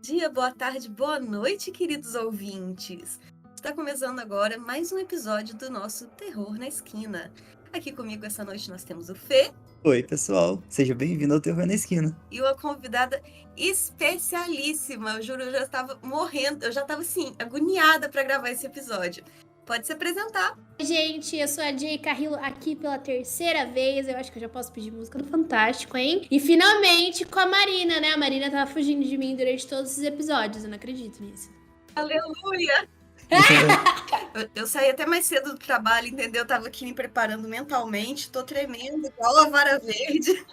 dia, boa tarde, boa noite, queridos ouvintes. Está começando agora mais um episódio do nosso Terror na Esquina. Aqui comigo essa noite nós temos o Fê. Oi, pessoal. Seja bem-vindo ao Terror na Esquina. E uma convidada especialíssima. Eu juro, eu já estava morrendo, eu já estava assim, agoniada para gravar esse episódio. Pode se apresentar. Gente, eu sou a Jay Carrillo aqui pela terceira vez. Eu acho que eu já posso pedir música do Fantástico, hein? E finalmente com a Marina, né? A Marina tava fugindo de mim durante todos esses episódios. Eu não acredito nisso. Aleluia! Eu saí até mais cedo do trabalho, entendeu? Eu tava aqui me preparando mentalmente, tô tremendo igual a vara verde.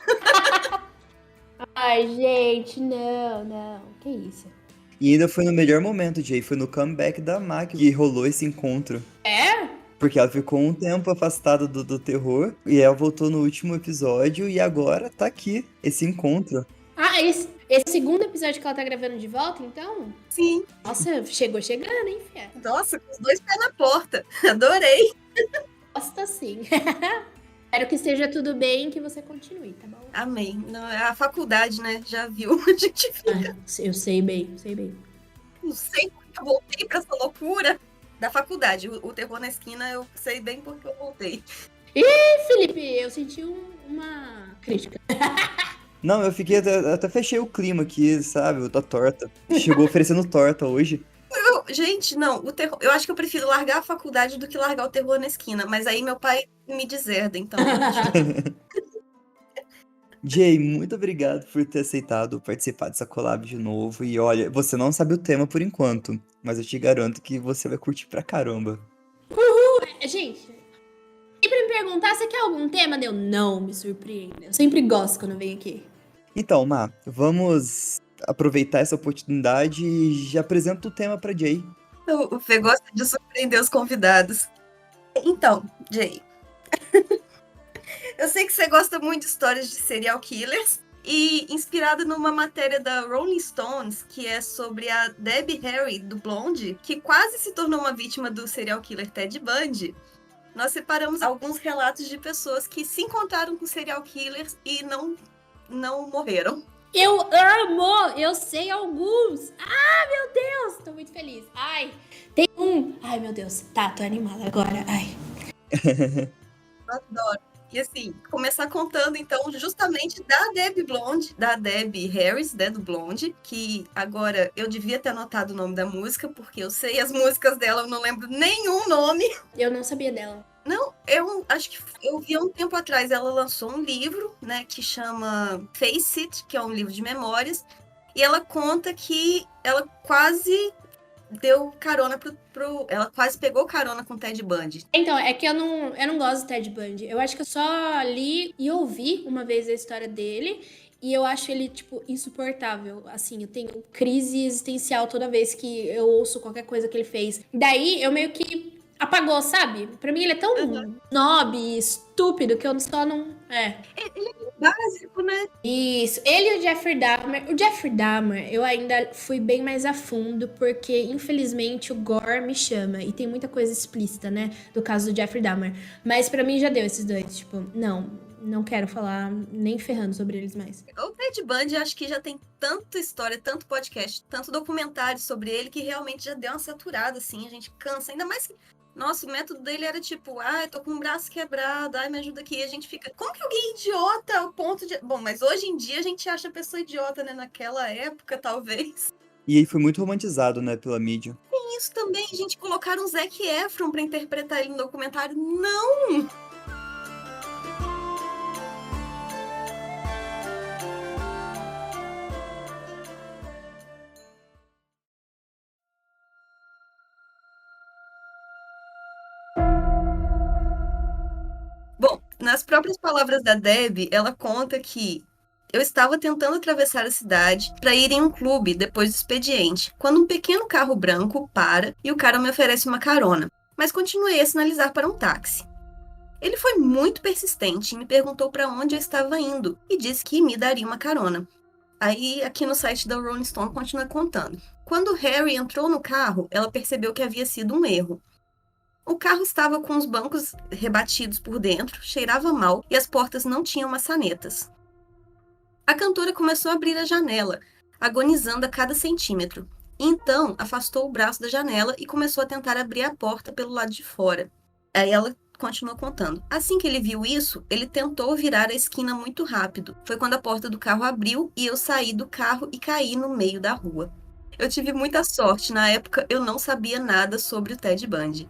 Ai, gente, não. Que isso? E ainda foi no melhor momento, Jay. Foi no comeback da máquina que rolou esse encontro. É? Porque ela ficou um tempo afastada do terror. E ela voltou no último episódio. E agora tá aqui, esse encontro. Ah, esse segundo episódio que ela tá gravando de volta, então? Sim. Nossa, chegou chegando, hein, Fia? Nossa, com os dois pés na porta. Adorei. Gosta sim. Espero que esteja tudo bem e que você continue, tá bom? Amém. Não, é a faculdade, né? Já viu? A gente fica... Eu sei bem. Não sei porque eu voltei pra essa loucura da faculdade. O Terror na Esquina eu sei bem porque eu voltei. Felipe, eu senti uma crítica. Não, eu fiquei até fechei o clima aqui, sabe? Da torta. Chegou oferecendo torta hoje. Gente, não, o terror. Eu acho que eu prefiro largar a faculdade do que largar o Terror na Esquina. Mas aí meu pai me deserda, então. Jay, muito obrigado por ter aceitado participar dessa collab de novo. E olha, você não sabe o tema por enquanto, mas eu te garanto que você vai curtir pra caramba. Gente, sempre me perguntar se quer algum tema, eu não me surpreendo. Eu sempre gosto quando eu venho aqui. Então, Má, vamos aproveitar essa oportunidade e já apresento o tema pra Jay. O Fê gosta de surpreender os convidados. Então, Jay. Eu sei que você gosta muito de histórias de serial killers. E inspirado numa matéria da Rolling Stones, que é sobre a Debbie Harry, do Blonde, que quase se tornou uma vítima do serial killer Ted Bundy, nós separamos alguns relatos de pessoas que se encontraram com serial killers e não morreram. Eu amo! Eu sei alguns! Ah, meu Deus! Tô muito feliz. Ai, tem um. Ai, meu Deus. Tá, tô animada agora. Ai. Adoro. E assim, começar contando então justamente da Debbie Harris, né, do Blonde, que agora eu devia ter anotado o nome da música, porque eu sei as músicas dela, eu não lembro nenhum nome. Eu não sabia dela. Não, eu acho que eu vi há um tempo atrás, ela lançou um livro, né, que chama Face It, que é um livro de memórias, e ela conta que ela quase deu carona ela quase pegou carona com o Ted Bundy. Então, é que eu não gosto do Ted Bundy. Eu acho que eu só li e ouvi uma vez a história dele. E eu acho ele, tipo, insuportável. Assim, eu tenho crise existencial toda vez que eu ouço qualquer coisa que ele fez. Daí, eu meio que apagou, sabe? Pra mim, ele é tão snob, estúpido, que eu só não... Ele é básico, né? Isso. Ele e o Jeffrey Dahmer. O Jeffrey Dahmer, eu ainda fui bem mais a fundo, porque, infelizmente, o gore me chama. E tem muita coisa explícita, né? Do caso do Jeffrey Dahmer. Mas pra mim já deu esses dois. Tipo, não quero falar nem ferrando sobre eles mais. O Ted Bundy, acho que já tem tanta história, tanto podcast, tanto documentário sobre ele, que realmente já deu uma saturada, assim. A gente cansa. Ainda mais que... Nossa, o método dele era tipo, tô com o braço quebrado, me ajuda aqui. E a gente fica, como que alguém é idiota ao ponto de... Bom, mas hoje em dia a gente acha a pessoa idiota, né? Naquela época, talvez. E aí foi muito romantizado, né, pela mídia. Tem isso também, a gente colocar um Zac Efron pra interpretar ele no documentário. Não! Bom, nas próprias palavras da Debbie, ela conta que eu estava tentando atravessar a cidade para ir em um clube depois do expediente, quando um pequeno carro branco para e o cara me oferece uma carona, mas continuei a sinalizar para um táxi. Ele foi muito persistente e me perguntou para onde eu estava indo e disse que me daria uma carona. Aí, aqui no site da Rolling Stone, continua contando. Quando Harry entrou no carro, ela percebeu que havia sido um erro. O carro estava com os bancos rebatidos por dentro, cheirava mal e as portas não tinham maçanetas. A cantora começou a abrir a janela, agonizando a cada centímetro. Então, afastou o braço da janela e começou a tentar abrir a porta pelo lado de fora. Aí ela continua contando. Assim que ele viu isso, ele tentou virar a esquina muito rápido. Foi quando a porta do carro abriu e eu saí do carro e caí no meio da rua. Eu tive muita sorte. Na época, eu não sabia nada sobre o Ted Bundy.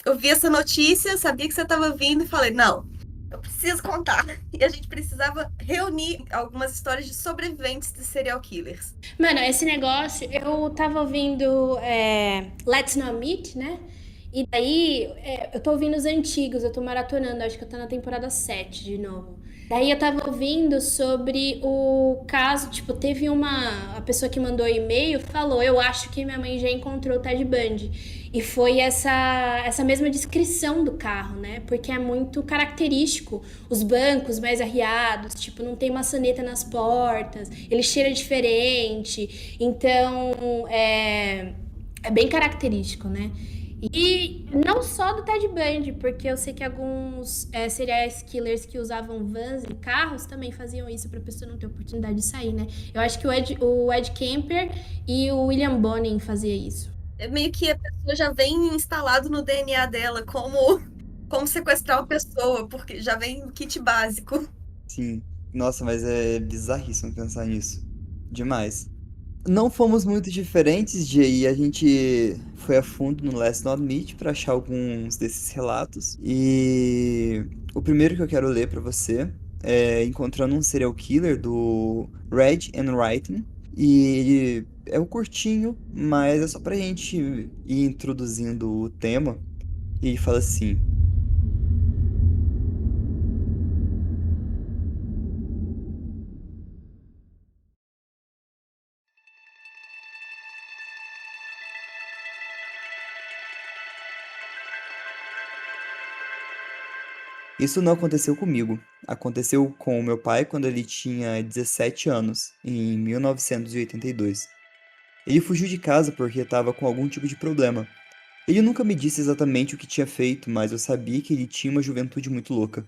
Eu vi essa notícia, sabia que você estava vindo e falei, não, eu preciso contar. E a gente precisava reunir algumas histórias de sobreviventes de serial killers. Mano, esse negócio, eu tava ouvindo Let's Not Meet, né? E daí, eu tô ouvindo os antigos, eu tô maratonando, acho que eu tô na temporada 7 de novo. Daí eu tava ouvindo sobre o caso, tipo, teve a pessoa que mandou e-mail falou, eu acho que minha mãe já encontrou o Ted Bundy. E foi essa mesma descrição do carro, né? Porque é muito característico. Os bancos mais arriados, tipo, não tem maçaneta nas portas, ele cheira diferente. Então, é bem característico, né? E não só do Ted Bundy, porque eu sei que alguns serial killers que usavam vans e carros também faziam isso pra pessoa não ter oportunidade de sair, né? Eu acho que o Ed Kemper e o William Bonin faziam isso. É meio que a pessoa já vem instalado no DNA dela como sequestrar uma pessoa, porque já vem no kit básico. Sim. Nossa, mas é bizarríssimo pensar nisso. Demais. Não fomos muito diferentes, Jay. A gente foi a fundo no Let's Not Meet para achar alguns desses relatos. E o primeiro que eu quero ler para você é Encontrando um Serial Killer do Red and Writing. E ele é um curtinho, mas é só pra gente ir introduzindo o tema. E ele fala assim: Isso não aconteceu comigo. Aconteceu com o meu pai quando ele tinha 17 anos, em 1982. Ele fugiu de casa porque estava com algum tipo de problema. Ele nunca me disse exatamente o que tinha feito, mas eu sabia que ele tinha uma juventude muito louca.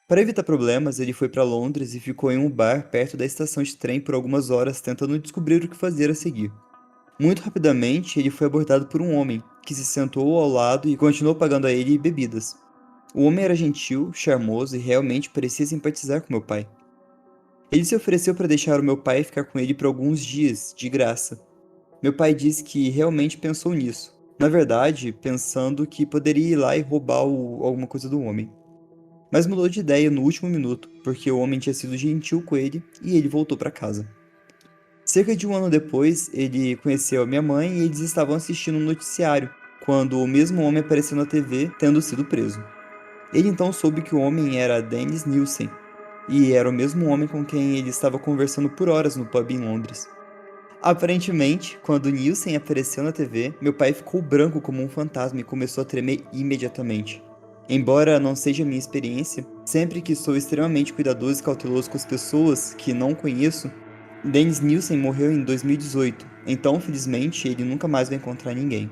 Para evitar problemas, ele foi para Londres e ficou em um bar perto da estação de trem por algumas horas tentando descobrir o que fazer a seguir. Muito rapidamente, ele foi abordado por um homem, que se sentou ao lado e continuou pagando a ele bebidas. O homem era gentil, charmoso e realmente parecia simpatizar com meu pai. Ele se ofereceu para deixar o meu pai ficar com ele por alguns dias, de graça. Meu pai disse que realmente pensou nisso. Na verdade, pensando que poderia ir lá e roubar alguma coisa do homem. Mas mudou de ideia no último minuto, porque o homem tinha sido gentil com ele e ele voltou para casa. Cerca de um ano depois, ele conheceu a minha mãe e eles estavam assistindo um noticiário, quando o mesmo homem apareceu na TV tendo sido preso. Ele então soube que o homem era Dennis Nielsen, e era o mesmo homem com quem ele estava conversando por horas no pub em Londres. Aparentemente, quando Nielsen apareceu na TV, meu pai ficou branco como um fantasma e começou a tremer imediatamente. Embora não seja minha experiência, sempre que sou extremamente cuidadoso e cauteloso com as pessoas que não conheço, Dennis Nielsen morreu em 2018, então felizmente ele nunca mais vai encontrar ninguém.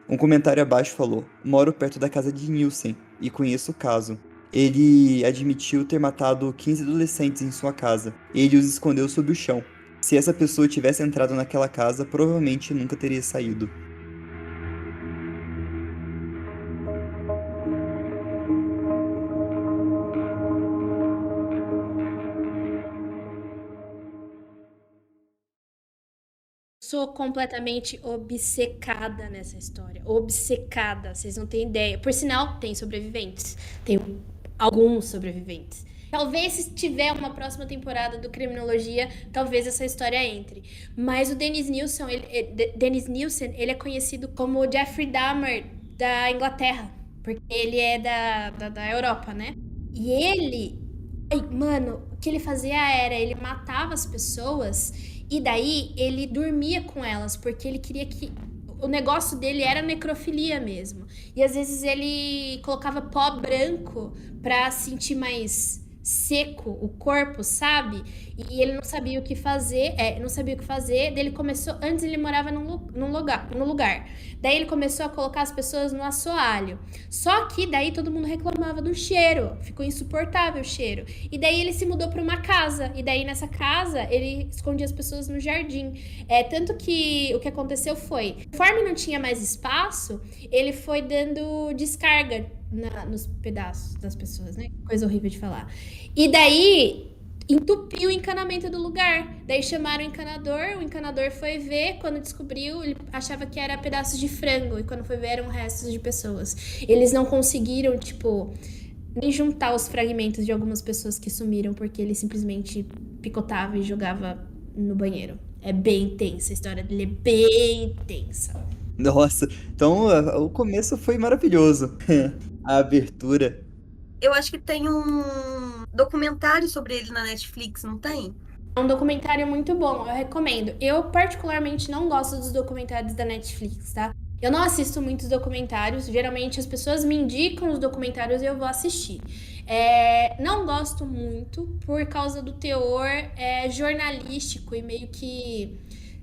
Um comentário abaixo falou: moro perto da casa de Nielsen e conheço o caso. Ele admitiu ter matado 15 adolescentes em sua casa. Ele os escondeu sob o chão. Se essa pessoa tivesse entrado naquela casa, provavelmente nunca teria saído. Sou completamente obcecada nessa história. Obcecada, vocês não têm ideia. Por sinal, tem sobreviventes. Tem alguns sobreviventes. Talvez se tiver uma próxima temporada do Criminologia, talvez essa história entre. Mas o Dennis Nielsen, ele é conhecido como o Jeffrey Dahmer da Inglaterra. Porque ele é da Europa, né? E ele... Ai, mano, o que ele fazia era... Ele matava as pessoas... E daí ele dormia com elas, porque ele queria que... O negócio dele era necrofilia mesmo. E às vezes ele colocava pó branco pra sentir mais seco o corpo, sabe? E ele não sabia o que fazer, não sabia o que fazer. Daí ele começou, antes ele morava num lugar. Daí ele começou a colocar as pessoas no assoalho. Só que daí todo mundo reclamava do cheiro, ficou insuportável o cheiro. E daí ele se mudou para uma casa. E daí nessa casa ele escondia as pessoas no jardim. Tanto que o que aconteceu foi, conforme não tinha mais espaço, ele foi dando descarga nos pedaços das pessoas, né? Coisa horrível de falar. E daí entupiu o encanamento do lugar. Daí chamaram o encanador foi ver, quando descobriu, ele achava que era pedaços de frango, e quando foi ver eram restos de pessoas. Eles não conseguiram, tipo, nem juntar os fragmentos de algumas pessoas que sumiram, porque ele simplesmente picotava e jogava no banheiro. É bem tensa, a história dele é bem tensa. Nossa, então o começo foi maravilhoso. A abertura. Eu acho que tem um documentário sobre ele na Netflix, não tem? É um documentário muito bom, eu recomendo. Eu, particularmente, não gosto dos documentários da Netflix, tá? Eu não assisto muitos documentários. Geralmente as pessoas me indicam os documentários e eu vou assistir. Não gosto muito por causa do teor jornalístico e meio que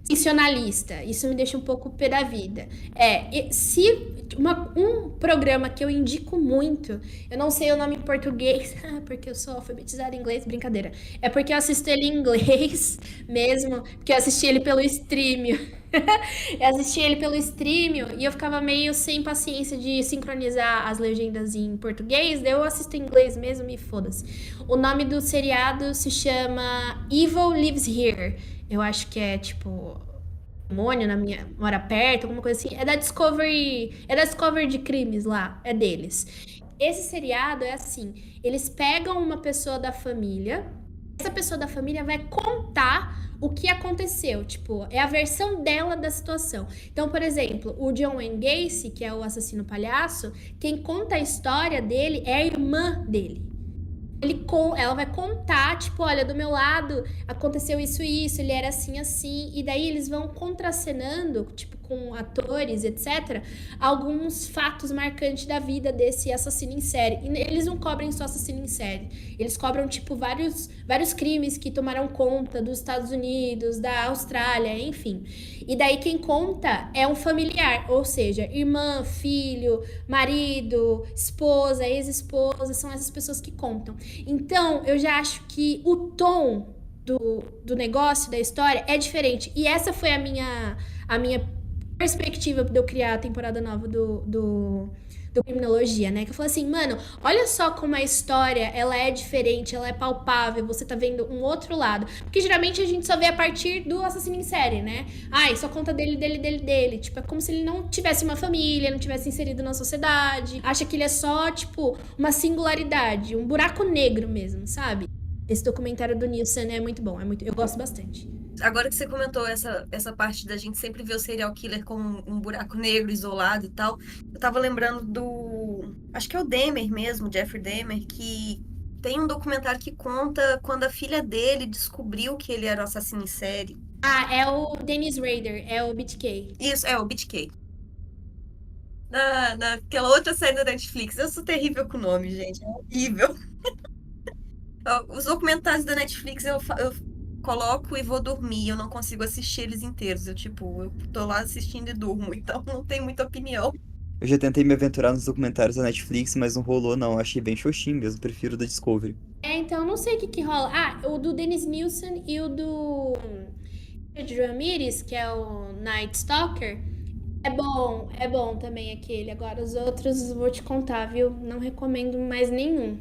sensacionalista. Isso me deixa um pouco pé da vida. Se um programa que eu indico muito, eu não sei o nome em português, porque eu sou alfabetizada em inglês, brincadeira. É porque eu assisto ele em inglês mesmo, porque eu assisti ele pelo streaming. Eu assisti ele pelo streaming e eu ficava meio sem paciência de sincronizar as legendas em português, daí eu assisto em inglês mesmo e foda-se. O nome do seriado se chama Evil Lives Here. Eu acho que é tipo demônio na minha mora perto, alguma coisa assim. É da Discovery de crimes lá, é deles. Esse seriado é assim, eles pegam uma pessoa da família, essa pessoa da família vai contar o que aconteceu, tipo, é a versão dela da situação. Então, por exemplo, o John Wayne Gacy, que é o assassino palhaço, quem conta a história dele é a irmã dele. Ela vai contar, tipo, olha, do meu lado aconteceu isso e isso, ele era assim, assim, e daí eles vão contracenando, tipo, com atores, etc., alguns fatos marcantes da vida desse assassino em série. E eles não cobrem só assassino em série, eles cobram, tipo, vários crimes que tomaram conta dos Estados Unidos, da Austrália, enfim. E daí quem conta é um familiar, ou seja, irmã, filho, marido, esposa, ex-esposa, são essas pessoas que contam. Então, eu já acho que o tom do negócio, da história, é diferente. E essa foi a minha perspectiva de eu criar a temporada nova do Criminologia, né? Que eu falei assim, mano, olha só como a história, ela é diferente, ela é palpável, você tá vendo um outro lado. Porque geralmente a gente só vê a partir do assassino em série, né? Ai, só conta dele, dele, dele, dele. Tipo, é como se ele não tivesse uma família, não tivesse inserido na sociedade. Acha que ele é só, tipo, uma singularidade, um buraco negro mesmo, sabe? Esse documentário do Nielsen é muito bom, eu gosto bastante. Agora que você comentou essa parte da gente sempre ver o serial killer como um buraco negro isolado e tal, eu tava lembrando do. Acho que é o Dahmer mesmo, Jeffrey Dahmer, que tem um documentário que conta quando a filha dele descobriu que ele era o assassino em série. Ah, é o Dennis Rader, é o BTK. Isso, é o BTK. Naquela outra série da Netflix. Eu sou terrível com o nome, gente. É horrível. Os documentários da Netflix eu coloco e vou dormir. Eu não consigo assistir eles inteiros. Eu tô lá assistindo e durmo, então não tem muita opinião. Eu já tentei me aventurar nos documentários da Netflix, mas não rolou não. Achei bem xoxinho mesmo, prefiro o da Discovery. Então, não sei o que que rola. Ah, o do Dennis Nielsen e o do Richard Ramirez, que é o Night Stalker. É bom também aquele. Agora, os outros, vou te contar, viu? Não recomendo mais nenhum.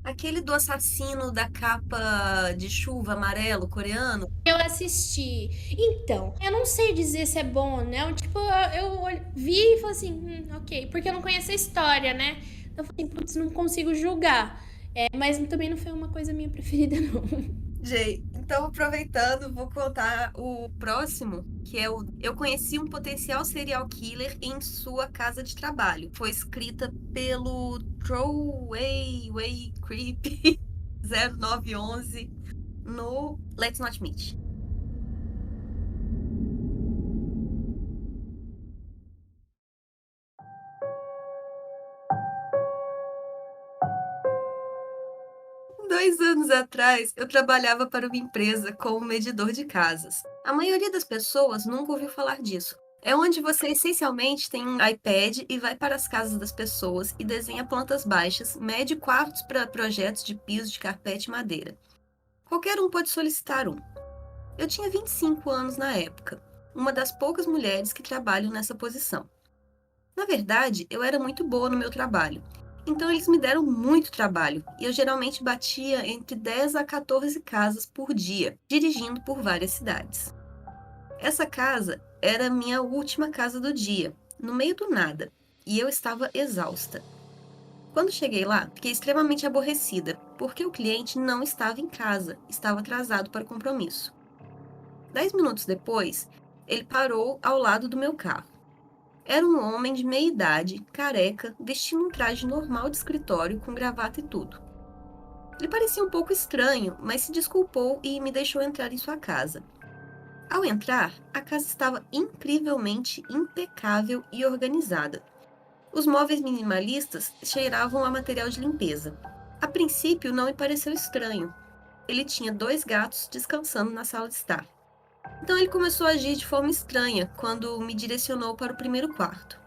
Aquele do assassino da capa de chuva amarelo coreano. Eu assisti. Então, eu não sei dizer se é bom ou não. Tipo, eu vi e falei assim, ok. Porque eu não conheço a história, né? Eu falei, putz, não consigo julgar. Mas também não foi uma coisa minha preferida, não. Jay, então aproveitando, vou contar o próximo, que é o Eu conheci um potencial serial killer em sua casa de trabalho. Foi escrita pelo Throwaway Creep 0911 no Let's Not Meet. 2 anos atrás, eu trabalhava para uma empresa como medidor de casas. A maioria das pessoas nunca ouviu falar disso. É onde você essencialmente tem um iPad e vai para as casas das pessoas e desenha plantas baixas, mede quartos para projetos de piso de carpete e madeira. Qualquer um pode solicitar um. Eu tinha 25 anos na época, uma das poucas mulheres que trabalham nessa posição. Na verdade, eu era muito boa no meu trabalho, então eles me deram muito trabalho e eu geralmente batia entre 10 a 14 casas por dia, dirigindo por várias cidades. Essa casa era minha última casa do dia, no meio do nada, e eu estava exausta. Quando cheguei lá, fiquei extremamente aborrecida, porque o cliente não estava em casa, estava atrasado para o compromisso. 10 minutos depois, ele parou ao lado do meu carro. Era um homem de meia idade, careca, vestindo um traje normal de escritório, com gravata e tudo. Ele parecia um pouco estranho, mas se desculpou e me deixou entrar em sua casa. Ao entrar, a casa estava incrivelmente impecável e organizada. Os móveis minimalistas cheiravam a material de limpeza. A princípio, não me pareceu estranho. Ele tinha 2 gatos descansando na sala de estar. Então ele começou a agir de forma estranha quando me direcionou para o primeiro quarto.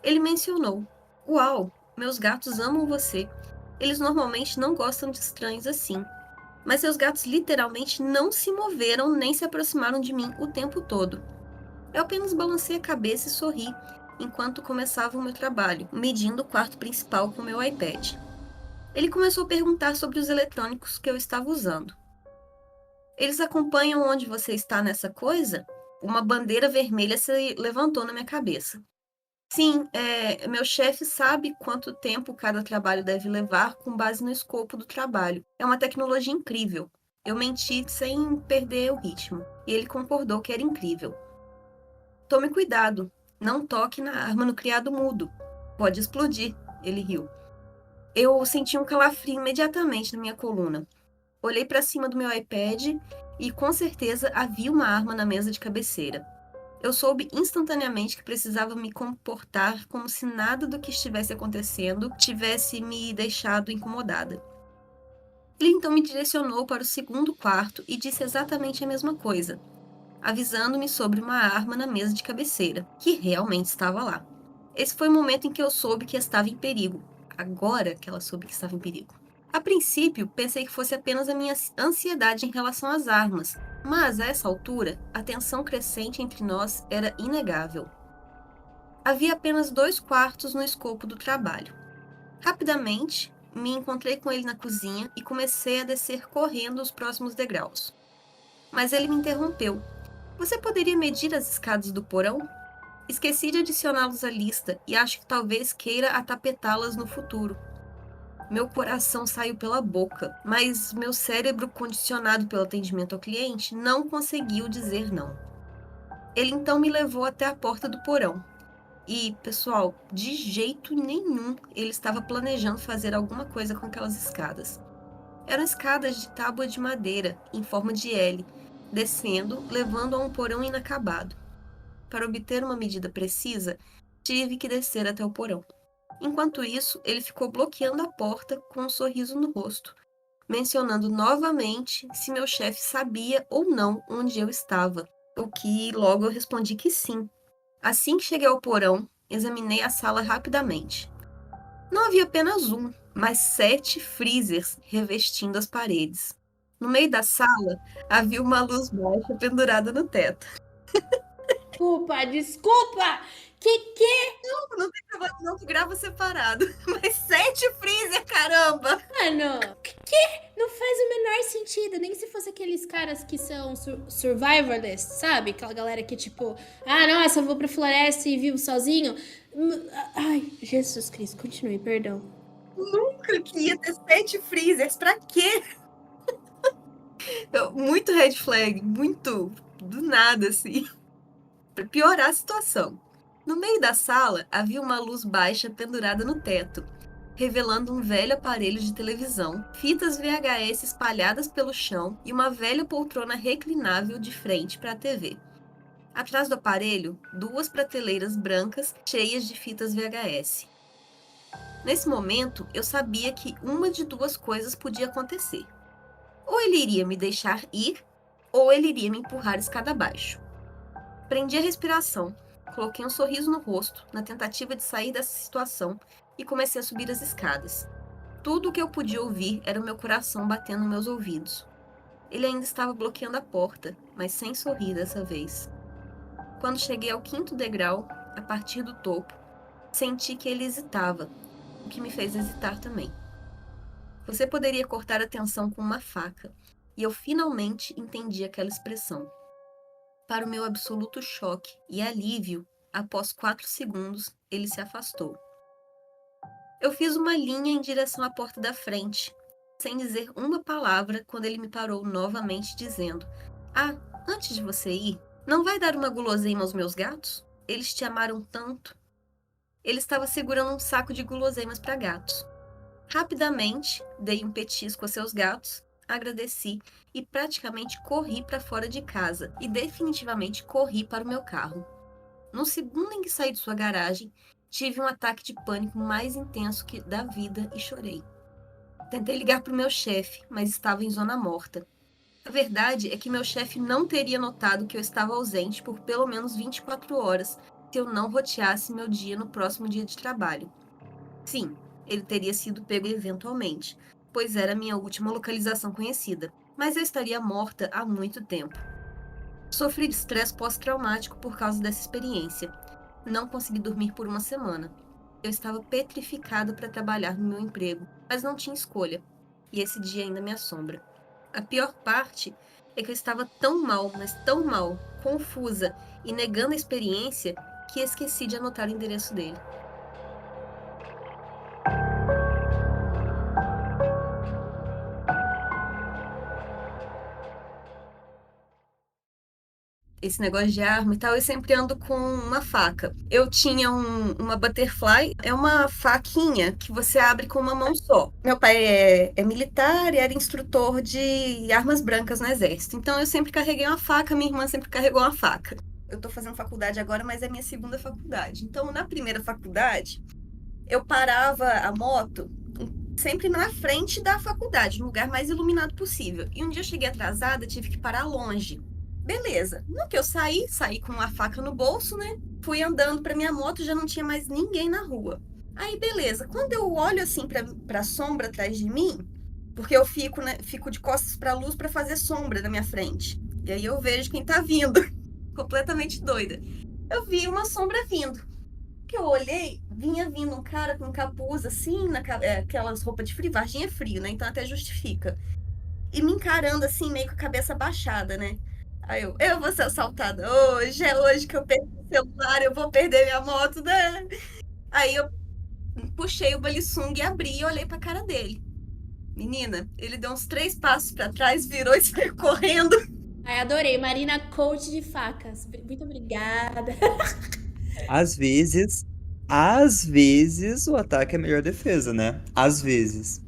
Ele mencionou: "Uau, meus gatos amam você. Eles normalmente não gostam de estranhos assim. Mas seus gatos literalmente não se moveram nem se aproximaram de mim o tempo todo." Eu apenas balancei a cabeça e sorri enquanto começava o meu trabalho, medindo o quarto principal com meu iPad. Ele começou a perguntar sobre os eletrônicos que eu estava usando. "Eles acompanham onde você está nessa coisa?" Uma bandeira vermelha se levantou na minha cabeça. "Sim, meu chefe sabe quanto tempo cada trabalho deve levar com base no escopo do trabalho. É uma tecnologia incrível." Eu menti sem perder o ritmo, e ele concordou que era incrível. "Tome cuidado, não toque na arma no criado mudo. Pode explodir." Ele riu. Eu senti um calafrio imediatamente na minha coluna. Olhei para cima do meu iPad e com certeza havia uma arma na mesa de cabeceira. Eu soube instantaneamente que precisava me comportar como se nada do que estivesse acontecendo tivesse me deixado incomodada. Ele então me direcionou para o segundo quarto e disse exatamente a mesma coisa, avisando-me sobre uma arma na mesa de cabeceira, que realmente estava lá. Esse foi o momento em que eu soube que estava em perigo. Agora que ela soube que estava em perigo. A princípio, pensei que fosse apenas a minha ansiedade em relação às armas, mas a essa altura, a tensão crescente entre nós era inegável. Havia apenas 2 quartos no escopo do trabalho. Rapidamente, me encontrei com ele na cozinha e comecei a descer correndo os próximos degraus. Mas ele me interrompeu. "Você poderia medir as escadas do porão? Esqueci de adicioná-los à lista e acho que talvez queira atapetá-las no futuro." Meu coração saiu pela boca, mas meu cérebro, condicionado pelo atendimento ao cliente, não conseguiu dizer não. Ele então me levou até a porta do porão. E, pessoal, de jeito nenhum ele estava planejando fazer alguma coisa com aquelas escadas. Eram escadas de tábua de madeira, em forma de L, descendo, levando a um porão inacabado. Para obter uma medida precisa, tive que descer até o porão. Enquanto isso, ele ficou bloqueando a porta com um sorriso no rosto, mencionando novamente se meu chefe sabia ou não onde eu estava, o que logo eu respondi que sim. Assim que cheguei ao porão, examinei a sala rapidamente. Não havia apenas um, mas 7 freezers revestindo as paredes. No meio da sala, havia uma luz baixa pendurada no teto. Desculpa! Que? Não tem problema, não, tu grava separado. Mas 7 freezer, caramba! Mano, que? Não faz o menor sentido. Nem se fosse aqueles caras que são survivalist, sabe? Aquela galera que tipo, nossa, eu vou pra floresta e vivo sozinho. Ai, Jesus Cristo, continue, perdão. Nunca que ia ter 7 freezers, pra quê? Muito red flag, muito do nada, assim. Pra piorar a situação. No meio da sala havia uma luz baixa pendurada no teto, revelando um velho aparelho de televisão, fitas VHS espalhadas pelo chão e uma velha poltrona reclinável de frente para a TV. Atrás do aparelho, 2 prateleiras brancas cheias de fitas VHS. Nesse momento, eu sabia que uma de duas coisas podia acontecer. Ou ele iria me deixar ir, ou ele iria me empurrar escada abaixo. Prendi a respiração, coloquei um sorriso no rosto, na tentativa de sair dessa situação, e comecei a subir as escadas. Tudo o que eu podia ouvir era o meu coração batendo nos meus ouvidos. Ele ainda estava bloqueando a porta, mas sem sorrir dessa vez. Quando cheguei ao 5º degrau, a partir do topo, senti que ele hesitava, o que me fez hesitar também. Você poderia cortar a tensão com uma faca, e eu finalmente entendi aquela expressão. Para o meu absoluto choque e alívio, após 4 segundos, ele se afastou. Eu fiz uma linha em direção à porta da frente, sem dizer uma palavra, quando ele me parou novamente, dizendo: Ah, antes de você ir, não vai dar uma guloseima aos meus gatos? Eles te amaram tanto. Ele estava segurando um saco de guloseimas para gatos. Rapidamente, dei um petisco a seus gatos, agradeci e praticamente corri para fora de casa e definitivamente corri para o meu carro. No segundo em que saí de sua garagem, tive um ataque de pânico mais intenso que da vida e chorei. Tentei ligar para o meu chefe, mas estava em zona morta. A verdade é que meu chefe não teria notado que eu estava ausente por pelo menos 24 horas se eu não roteasse meu dia no próximo dia de trabalho. Sim, ele teria sido pego eventualmente, pois era a minha última localização conhecida, mas eu estaria morta há muito tempo. Sofri de estresse pós-traumático por causa dessa experiência. Não consegui dormir por uma semana. Eu estava petrificada para trabalhar no meu emprego, mas não tinha escolha, e esse dia ainda me assombra. A pior parte é que eu estava tão mal, mas tão mal, confusa e negando a experiência, que esqueci de anotar o endereço dele. Esse negócio de arma e tal, eu sempre ando com uma faca. Eu tinha uma butterfly, é uma faquinha que você abre com uma mão só. Meu pai é militar e era instrutor de armas brancas no exército. Então eu sempre carreguei uma faca, minha irmã sempre carregou uma faca. Eu tô fazendo faculdade agora, mas é minha segunda faculdade. Então, na primeira faculdade, eu parava a moto sempre na frente da faculdade, no lugar mais iluminado possível. E um dia eu cheguei atrasada, tive que parar longe. Beleza. No que eu saí com uma faca no bolso, né? Fui andando pra minha moto, já não tinha mais ninguém na rua. Aí, beleza. Quando eu olho assim pra sombra atrás de mim, porque eu fico, né, fico de costas pra luz pra fazer sombra na minha frente. E aí eu vejo quem tá vindo. Completamente doida. Eu vi uma sombra vindo. Que eu olhei, vinha vindo um cara com um capuz assim, aquelas roupas de frio. Varginha é frio, né? Então até justifica. E me encarando assim, meio com a cabeça baixada, né? Aí eu vou ser assaltada hoje, é hoje que eu perdi o celular, eu vou perder minha moto, né? Aí eu puxei o balisung e abri e olhei pra cara dele. Menina, ele deu uns 3 passos pra trás, virou e saiu correndo. Ai, adorei. Marina, coach de facas. Muito obrigada. Às vezes o ataque é a melhor defesa, né? Às vezes.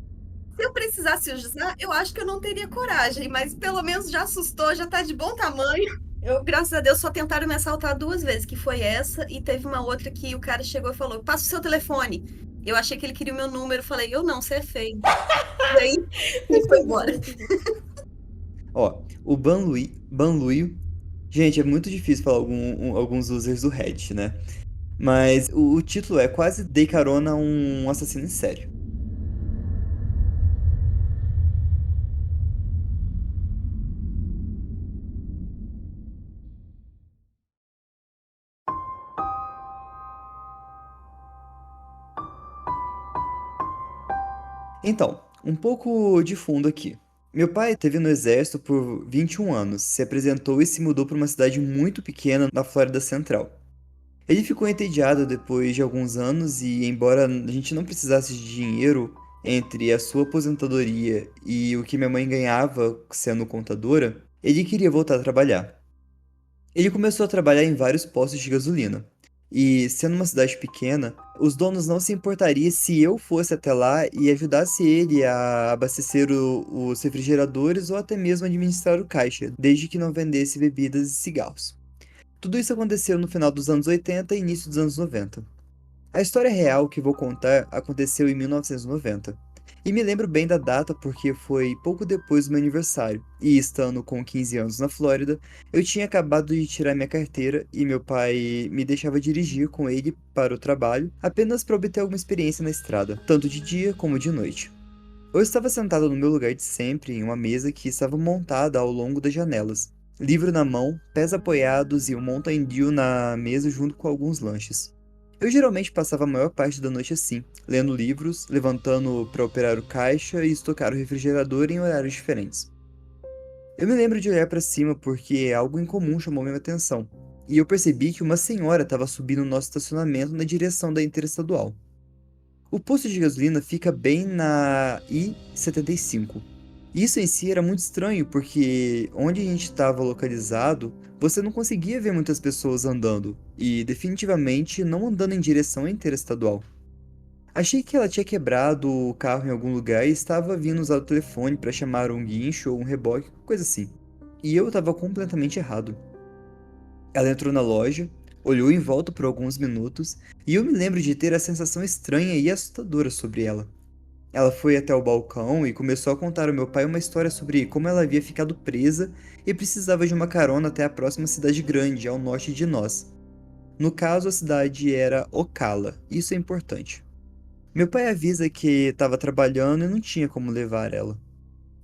Se eu precisasse usar, eu acho que eu não teria coragem, mas pelo menos já assustou, já tá de bom tamanho. Eu, graças a Deus, só tentaram me assaltar 2 vezes, que foi essa, e teve uma outra que o cara chegou e falou: passa o seu telefone. Eu achei que ele queria o meu número, falei: eu não, você é feio. E aí, ele foi embora. Ó, o Banluio. Gente, é muito difícil falar alguns users do Reddit, né? Mas o título é Quase Dei Carona a um Assassino em Série. Então, um pouco de fundo aqui. Meu pai esteve no exército por 21 anos, se apresentou e se mudou para uma cidade muito pequena na Flórida Central. Ele ficou entediado depois de alguns anos e, embora a gente não precisasse de dinheiro entre a sua aposentadoria e o que minha mãe ganhava sendo contadora, ele queria voltar a trabalhar. Ele começou a trabalhar em vários postos de gasolina. E, sendo uma cidade pequena, os donos não se importariam se eu fosse até lá e ajudasse ele a abastecer os refrigeradores ou até mesmo administrar o caixa, desde que não vendesse bebidas e cigarros. Tudo isso aconteceu no final dos anos 80 e início dos anos 90. A história real que vou contar aconteceu em 1990. E me lembro bem da data porque foi pouco depois do meu aniversário. E estando com 15 anos na Flórida, eu tinha acabado de tirar minha carteira e meu pai me deixava dirigir com ele para o trabalho apenas para obter alguma experiência na estrada, tanto de dia como de noite. Eu estava sentado no meu lugar de sempre em uma mesa que estava montada ao longo das janelas, livro na mão, pés apoiados e um Mountain Dew na mesa junto com alguns lanches. Eu geralmente passava a maior parte da noite assim, lendo livros, levantando para operar o caixa e estocar o refrigerador em horários diferentes. Eu me lembro de olhar para cima porque algo incomum chamou minha atenção, e eu percebi que uma senhora estava subindo o nosso estacionamento na direção da interestadual. O posto de gasolina fica bem na I-75. Isso em si era muito estranho porque onde a gente estava localizado, você não conseguia ver muitas pessoas andando, e definitivamente não andando em direção à interestadual. Achei que ela tinha quebrado o carro em algum lugar e estava vindo usar o telefone para chamar um guincho ou um reboque, coisa assim. E eu estava completamente errado. Ela entrou na loja, olhou em volta por alguns minutos, e eu me lembro de ter a sensação estranha e assustadora sobre ela. Ela foi até o balcão e começou a contar ao meu pai uma história sobre como ela havia ficado presa e precisava de uma carona até a próxima cidade grande, ao norte de nós. No caso, a cidade era Ocala, isso é importante. Meu pai avisa que estava trabalhando e não tinha como levar ela.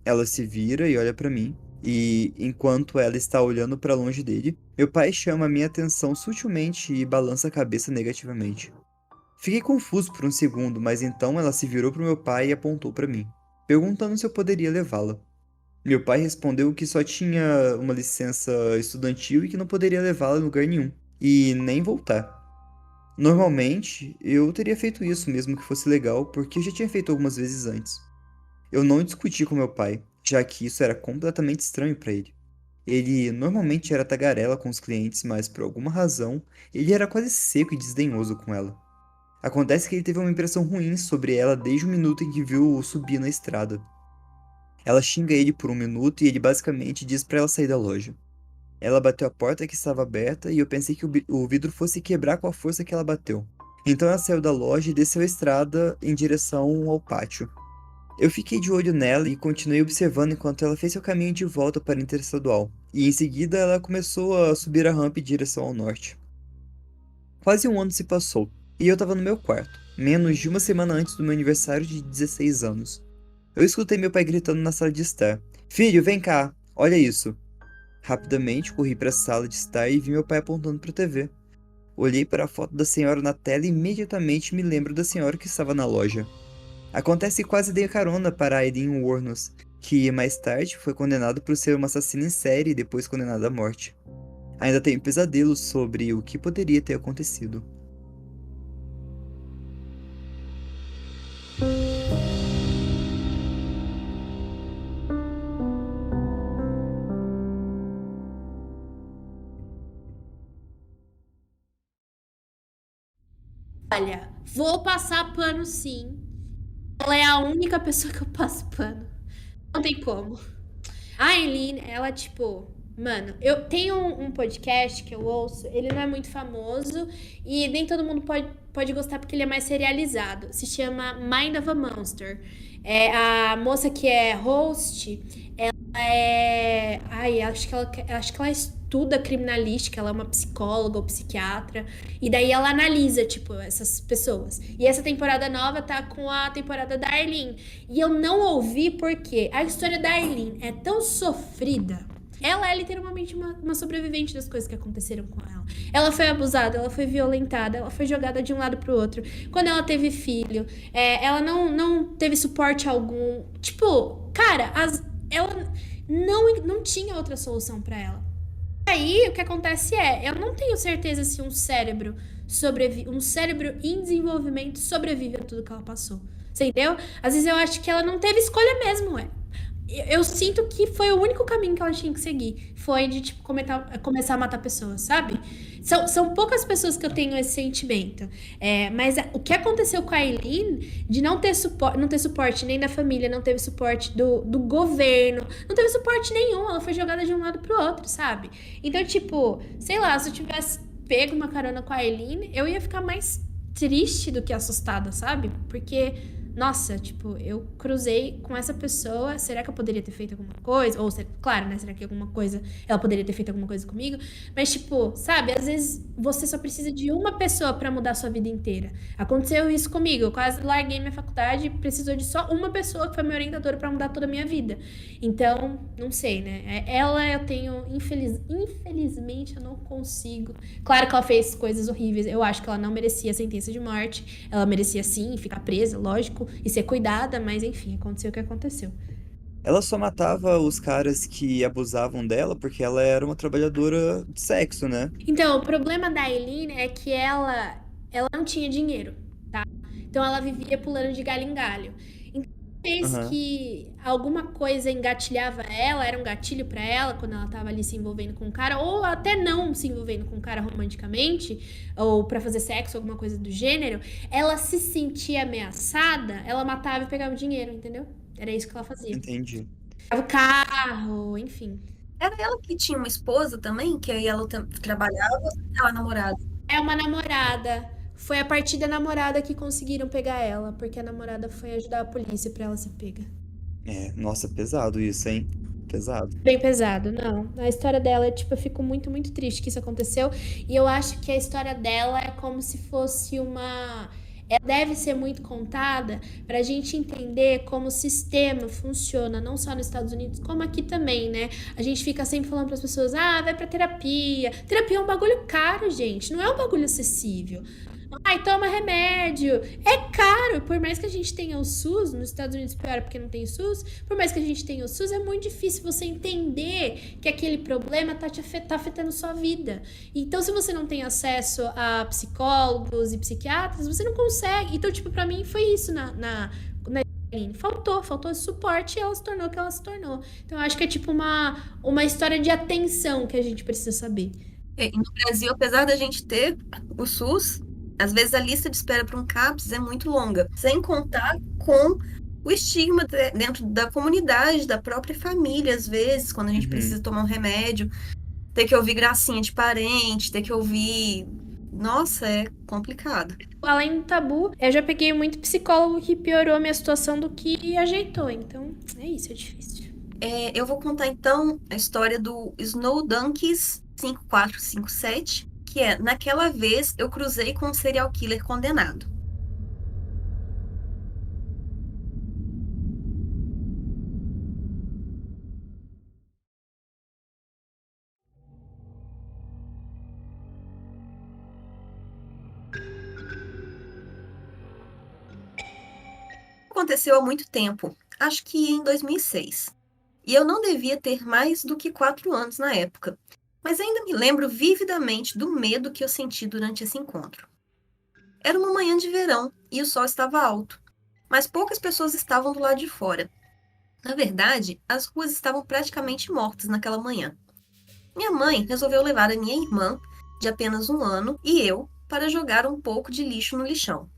Ela se vira e olha para mim, e enquanto ela está olhando para longe dele, meu pai chama a minha atenção sutilmente e balança a cabeça negativamente. Fiquei confuso por um segundo, mas então ela se virou para o meu pai e apontou para mim, perguntando se eu poderia levá-la. Meu pai respondeu que só tinha uma licença estudantil e que não poderia levá-la em lugar nenhum, e nem voltar. Normalmente, eu teria feito isso mesmo que fosse legal, porque eu já tinha feito algumas vezes antes. Eu não discuti com meu pai, já que isso era completamente estranho para ele. Ele normalmente era tagarela com os clientes, mas por alguma razão, ele era quase seco e desdenhoso com ela. Acontece que ele teve uma impressão ruim sobre ela desde o minuto em que viu-o subir na estrada. Ela xinga ele por um minuto e ele basicamente diz para ela sair da loja. Ela bateu a porta que estava aberta e eu pensei que o vidro fosse quebrar com a força que ela bateu. Então ela saiu da loja e desceu a estrada em direção ao pátio. Eu fiquei de olho nela e continuei observando enquanto ela fez seu caminho de volta para a Interestadual. E em seguida ela começou a subir a rampa em direção ao norte. Quase um ano se passou, e eu estava no meu quarto, menos de uma semana antes do meu aniversário de 16 anos. Eu escutei meu pai gritando na sala de estar. Filho, vem cá, olha isso. Rapidamente corri para a sala de estar e vi meu pai apontando para a TV. Olhei para a foto da senhora na tela e imediatamente me lembro da senhora que estava na loja. Acontece que quase dei carona para Aileen Wuornos, que mais tarde foi condenada por ser uma assassina em série e depois condenada à morte. Ainda tenho pesadelos sobre o que poderia ter acontecido. Olha, vou passar pano sim. Ela é a única pessoa que eu passo pano. Não tem como. A Aileen, ela, tipo. Mano, eu tenho um podcast que eu ouço, ele não é muito famoso e nem todo mundo pode gostar porque ele é mais serializado. Se chama Mind of a Monster. É, a moça que é host, ela é. Ai, acho que ela estuda criminalística, ela é uma psicóloga ou psiquiatra. E daí ela analisa, tipo, essas pessoas. E essa temporada nova tá com a temporada da Aileen. E eu não ouvi porque a história da Aileen é tão sofrida. Ela é literalmente uma sobrevivente das coisas que aconteceram com ela. Ela foi abusada, ela foi violentada, ela foi jogada de um lado pro outro. Quando ela teve filho, ela não teve suporte algum. Tipo, cara, ela não tinha outra solução pra ela. Aí, o que acontece eu não tenho certeza se um cérebro em desenvolvimento sobrevive a tudo que ela passou. Você entendeu? Às vezes eu acho que ela não teve escolha mesmo, Eu sinto que foi o único caminho que ela tinha que seguir. Foi de, tipo, começar a matar pessoas, sabe? São poucas pessoas que eu tenho esse sentimento. Mas o que aconteceu com a Aileen, de não ter suporte nem da família, não teve suporte do governo, não teve suporte nenhum. Ela foi jogada de um lado pro outro, sabe? Então, tipo, sei lá, se eu tivesse pego uma carona com a Aileen, eu ia ficar mais triste do que assustada, sabe? Porque, nossa, tipo, eu cruzei com essa pessoa, será que eu poderia ter feito alguma coisa? Ou, claro, né? Será que alguma coisa, ela poderia ter feito alguma coisa comigo? Mas, tipo, sabe, às vezes você só precisa de uma pessoa pra mudar a sua vida inteira. Aconteceu isso comigo, eu quase larguei minha faculdade e precisou de só uma pessoa que foi minha orientadora pra mudar toda a minha vida. Então, não sei, né? Ela eu tenho, infelizmente, eu não consigo. Claro que ela fez coisas horríveis. Eu acho que ela não merecia a sentença de morte. Ela merecia sim ficar presa, lógico, e ser cuidada, mas enfim, aconteceu o que aconteceu. Ela só matava os caras que abusavam dela porque ela era uma trabalhadora de sexo, né? Então, o problema da Eileen é que ela não tinha dinheiro, tá? Então ela vivia pulando de galho em galho. Então, vez Aham, que alguma coisa engatilhava ela, era um gatilho pra ela quando ela tava ali se envolvendo com um cara, ou até não se envolvendo com um cara romanticamente, ou pra fazer sexo, alguma coisa do gênero, ela se sentia ameaçada, ela matava e pegava o dinheiro, entendeu? Era isso que ela fazia. entendi. Pegava o carro, enfim. Era ela que tinha uma esposa também, que aí ela trabalhava, ela namorada. É uma namorada. Foi a partir da namorada que conseguiram pegar ela, porque a namorada foi ajudar a polícia pra ela ser pega. É, nossa, pesado isso, hein? Pesado. Bem pesado, não. A história dela, tipo, eu fico muito, muito triste que isso aconteceu. E eu acho que a história dela é como se fosse uma. Ela deve ser muito contada para a gente entender como o sistema funciona, não só nos Estados Unidos, como aqui também, né? A gente fica sempre falando para as pessoas: ah, vai para terapia. Terapia é um bagulho caro, gente, não é um bagulho acessível. Ai, toma remédio. É caro. Por mais que a gente tenha o SUS, nos Estados Unidos pior porque não tem SUS, por mais que a gente tenha o SUS, é muito difícil você entender que aquele problema tá afetando sua vida. Então, se você não tem acesso a psicólogos e psiquiatras, você não consegue. Então, tipo, pra mim foi isso na Aline. Faltou esse suporte e ela se tornou o que ela se tornou. Então, eu acho que é tipo uma história de atenção que a gente precisa saber. E no Brasil, apesar da gente ter o SUS, às vezes a lista de espera para um CAPS é muito longa, sem contar com o estigma dentro da comunidade, da própria família, às vezes, quando a gente Uhum. precisa tomar um remédio, ter que ouvir gracinha de parente, ter que ouvir. Nossa, é complicado. Além do tabu, eu já peguei muito psicólogo que piorou a minha situação do que ajeitou. Então, é isso, é difícil. Eu vou contar então a história do Snow Donkeys 5457, que é: naquela vez eu cruzei com um serial killer condenado. Aconteceu há muito tempo, acho que em 2006. E eu não devia ter mais do que 4 anos na época, mas ainda me lembro vividamente do medo que eu senti durante esse encontro. Era uma manhã de verão e o sol estava alto, mas poucas pessoas estavam do lado de fora. Na verdade, as ruas estavam praticamente mortas naquela manhã. Minha mãe resolveu levar a minha irmã, de apenas 1 ano, e eu para jogar um pouco de lixo no lixão.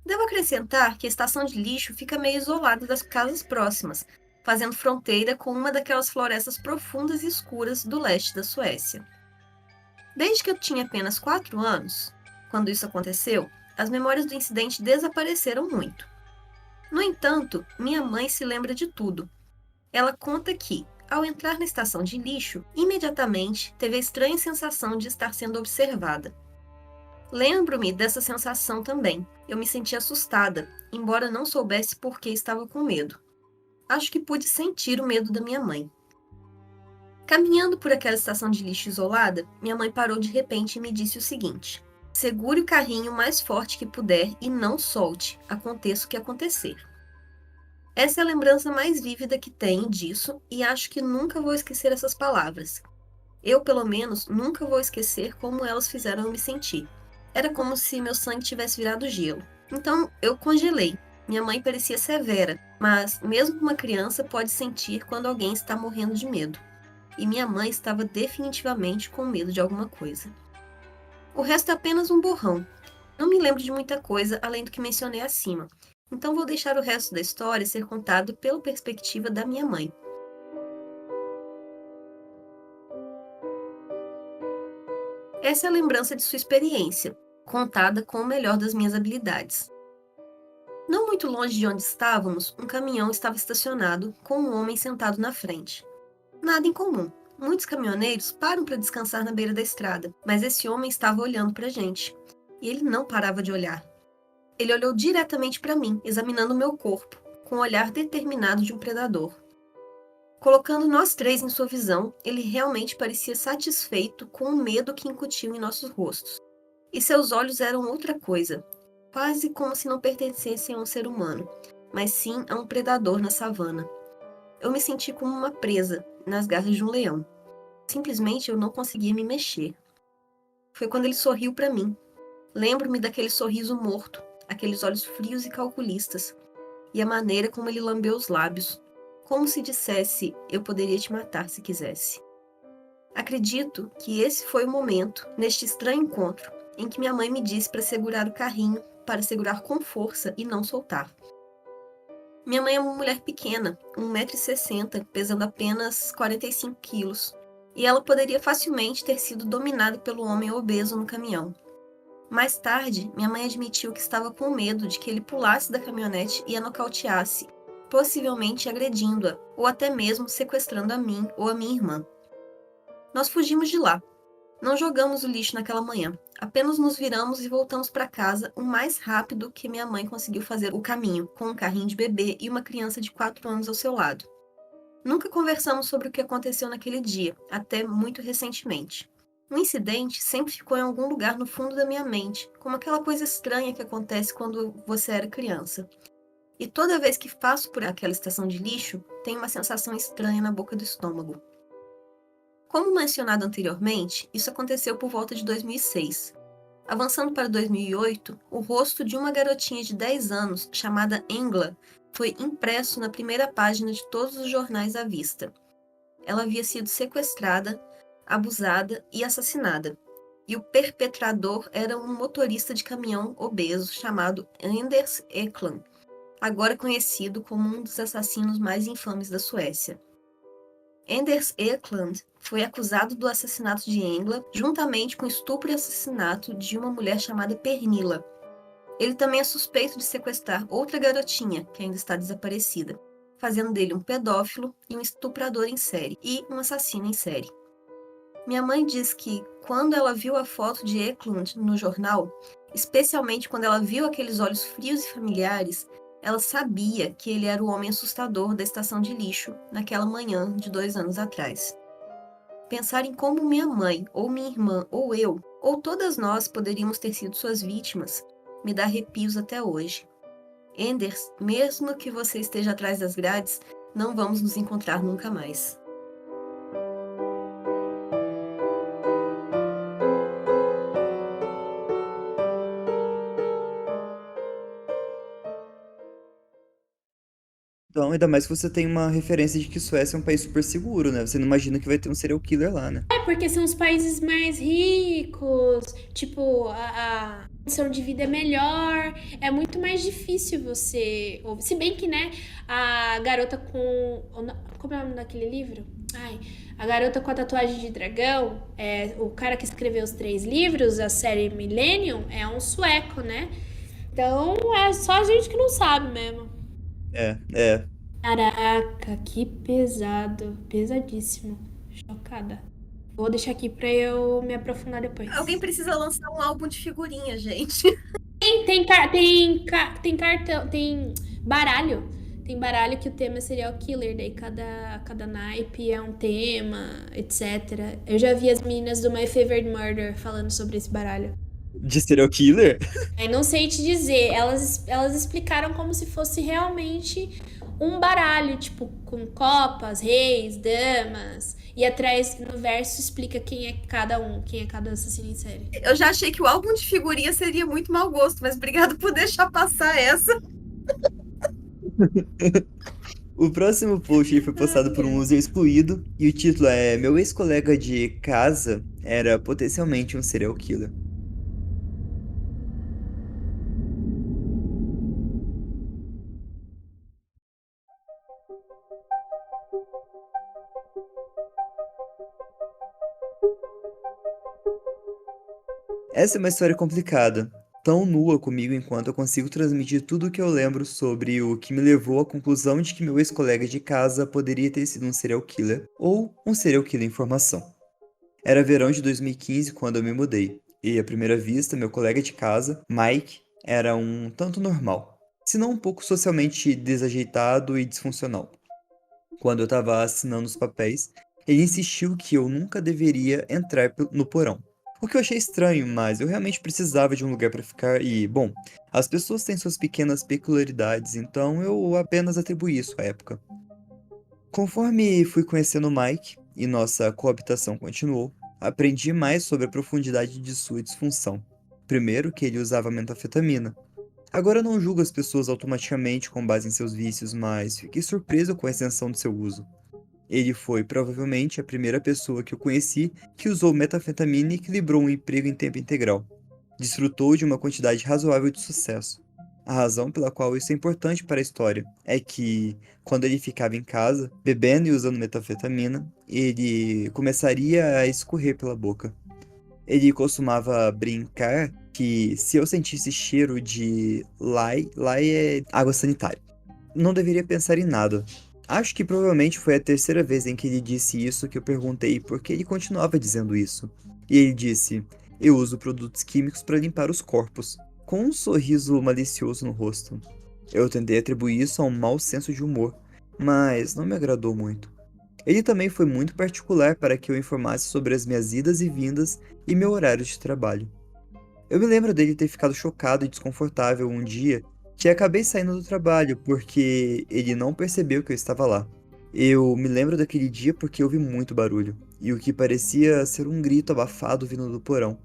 Devo acrescentar que a estação de lixo fica meio isolada das casas próximas, fazendo fronteira com uma daquelas florestas profundas e escuras do leste da Suécia. Desde que eu tinha apenas 4 anos, quando isso aconteceu, as memórias do incidente desapareceram muito. No entanto, minha mãe se lembra de tudo. Ela conta que, ao entrar na estação de lixo, imediatamente teve a estranha sensação de estar sendo observada. Lembro-me dessa sensação também. Eu me senti assustada, embora não soubesse por que estava com medo. Acho que pude sentir o medo da minha mãe. Caminhando por aquela estação de lixo isolada, minha mãe parou de repente e me disse o seguinte: segure o carrinho o mais forte que puder e não solte, aconteça o que acontecer. Essa é a lembrança mais vívida que tenho disso e acho que nunca vou esquecer essas palavras. Eu, pelo menos, nunca vou esquecer como elas fizeram eu me sentir. Era como se meu sangue tivesse virado gelo. Então, eu congelei. Minha mãe parecia severa, mas mesmo uma criança pode sentir quando alguém está morrendo de medo. E minha mãe estava definitivamente com medo de alguma coisa. O resto é apenas um borrão. Não me lembro de muita coisa além do que mencionei acima. Então vou deixar o resto da história ser contado pela perspectiva da minha mãe. Essa é a lembrança de sua experiência. contada com o melhor das minhas habilidades. Não muito longe de onde estávamos, um caminhão estava estacionado, com um homem sentado na frente. Nada em comum. Muitos caminhoneiros param para descansar na beira da estrada, mas esse homem estava olhando para a gente. E ele não parava de olhar. Ele olhou diretamente para mim, examinando meu corpo, com o olhar determinado de um predador. Colocando nós três em sua visão, ele realmente parecia satisfeito com o medo que incutiu em nossos rostos. E seus olhos eram outra coisa, quase como se não pertencessem a um ser humano, mas sim a um predador na savana. Eu me senti como uma presa nas garras de um leão. Simplesmente eu não conseguia me mexer. Foi quando ele sorriu para mim. Lembro-me daquele sorriso morto, aqueles olhos frios e calculistas, e a maneira como ele lambeu os lábios, como se dissesse: eu poderia te matar se quisesse. Acredito que esse foi o momento, neste estranho encontro, em que minha mãe me disse para segurar o carrinho, para segurar com força e não soltar. Minha mãe é uma mulher pequena, 1,60 m, pesando apenas 45 quilos, e ela poderia facilmente ter sido dominada pelo homem obeso no caminhão. Mais tarde, minha mãe admitiu que estava com medo de que ele pulasse da caminhonete e a nocauteasse, possivelmente agredindo-a, ou até mesmo sequestrando a mim ou a minha irmã. Nós fugimos de lá. Não jogamos o lixo naquela manhã, apenas nos viramos e voltamos para casa o mais rápido que minha mãe conseguiu fazer o caminho, com um carrinho de bebê e uma criança de 4 anos ao seu lado. Nunca conversamos sobre o que aconteceu naquele dia, até muito recentemente. O incidente sempre ficou em algum lugar no fundo da minha mente, como aquela coisa estranha que acontece quando você era criança. E toda vez que passo por aquela estação de lixo, tenho uma sensação estranha na boca do estômago. Como mencionado anteriormente, isso aconteceu por volta de 2006. Avançando para 2008, o rosto de uma garotinha de 10 anos, chamada Engla, foi impresso na primeira página de todos os jornais à vista. Ela havia sido sequestrada, abusada e assassinada. E o perpetrador era um motorista de caminhão obeso chamado Anders Ekland, agora conhecido como um dos assassinos mais infames da Suécia. Anders Ekland foi acusado do assassinato de Engla, juntamente com o estupro e assassinato de uma mulher chamada Pernilla. Ele também é suspeito de sequestrar outra garotinha, que ainda está desaparecida, fazendo dele um pedófilo e um estuprador em série, e um assassino em série. Minha mãe diz que, quando ela viu a foto de Eklund no jornal, especialmente quando ela viu aqueles olhos frios e familiares, ela sabia que ele era o homem assustador da estação de lixo naquela manhã de 2 anos atrás. Pensar em como minha mãe, ou minha irmã, ou eu, ou todas nós poderíamos ter sido suas vítimas, me dá arrepios até hoje. Anders, mesmo que você esteja atrás das grades, não vamos nos encontrar nunca mais. Então, ainda mais que você tem uma referência de que Suécia é um país super seguro, né? Você não imagina que vai ter um serial killer lá, né? É porque são os países mais ricos, tipo, a condição de vida é melhor, é muito mais difícil você. Se bem que, né, a garota com. Como é o nome daquele livro? Ai, a garota com a tatuagem de dragão, o cara que escreveu os 3 livros, a série Millennium, é um sueco, né? Então é só a gente que não sabe mesmo. É. Caraca, que pesado. Pesadíssimo. Chocada. Vou deixar aqui pra eu me aprofundar depois. Alguém precisa lançar um álbum de figurinha, gente. Tem cartão, tem baralho. Tem baralho que o tema é serial killer, daí cada naipe é um tema, etc. Eu já vi as meninas do My Favorite Murder falando sobre esse baralho. De serial killer? Aí não sei te dizer, elas explicaram como se fosse realmente um baralho, tipo, com copas, reis, damas. E atrás, no verso, explica quem é cada um, quem é cada assassino em série. Eu já achei que o álbum de figurinha seria muito mau gosto, mas obrigado por deixar passar essa. O próximo post foi postado por um user excluído e o título é: Meu ex-colega de casa era potencialmente um serial killer. Essa é uma história complicada, tão nua comigo enquanto eu consigo transmitir tudo o que eu lembro sobre o que me levou à conclusão de que meu ex-colega de casa poderia ter sido um serial killer ou um serial killer em formação. Era verão de 2015 quando eu me mudei, e à primeira vista, meu colega de casa, Mike, era um tanto normal, se não um pouco socialmente desajeitado e disfuncional. Quando eu estava assinando os papéis, ele insistiu que eu nunca deveria entrar no porão. O que eu achei estranho, mas eu realmente precisava de um lugar para ficar e, bom, as pessoas têm suas pequenas peculiaridades, então eu apenas atribuí isso à época. Conforme fui conhecendo o Mike e nossa coabitação continuou, aprendi mais sobre a profundidade de sua disfunção. Primeiro, que ele usava metanfetamina. Agora eu não julgo as pessoas automaticamente com base em seus vícios, mas fiquei surpreso com a extensão de seu uso. Ele foi provavelmente a primeira pessoa que eu conheci que usou metanfetamina e equilibrou um emprego em tempo integral. Desfrutou de uma quantidade razoável de sucesso. A razão pela qual isso é importante para a história é que, quando ele ficava em casa, bebendo e usando metanfetamina, ele começaria a escorrer pela boca. Ele costumava brincar que se eu sentisse cheiro de lye é água sanitária. Não deveria pensar em nada. Acho que provavelmente foi a terceira vez em que ele disse isso que eu perguntei por que ele continuava dizendo isso. E ele disse: eu uso produtos químicos para limpar os corpos, com um sorriso malicioso no rosto. Eu tentei atribuir isso a um mau senso de humor, mas não me agradou muito. Ele também foi muito particular para que eu informasse sobre as minhas idas e vindas e meu horário de trabalho. Eu me lembro dele ter ficado chocado e desconfortável um dia que acabei saindo do trabalho porque ele não percebeu que eu estava lá. Eu me lembro daquele dia porque ouvi muito barulho, e o que parecia ser um grito abafado vindo do porão.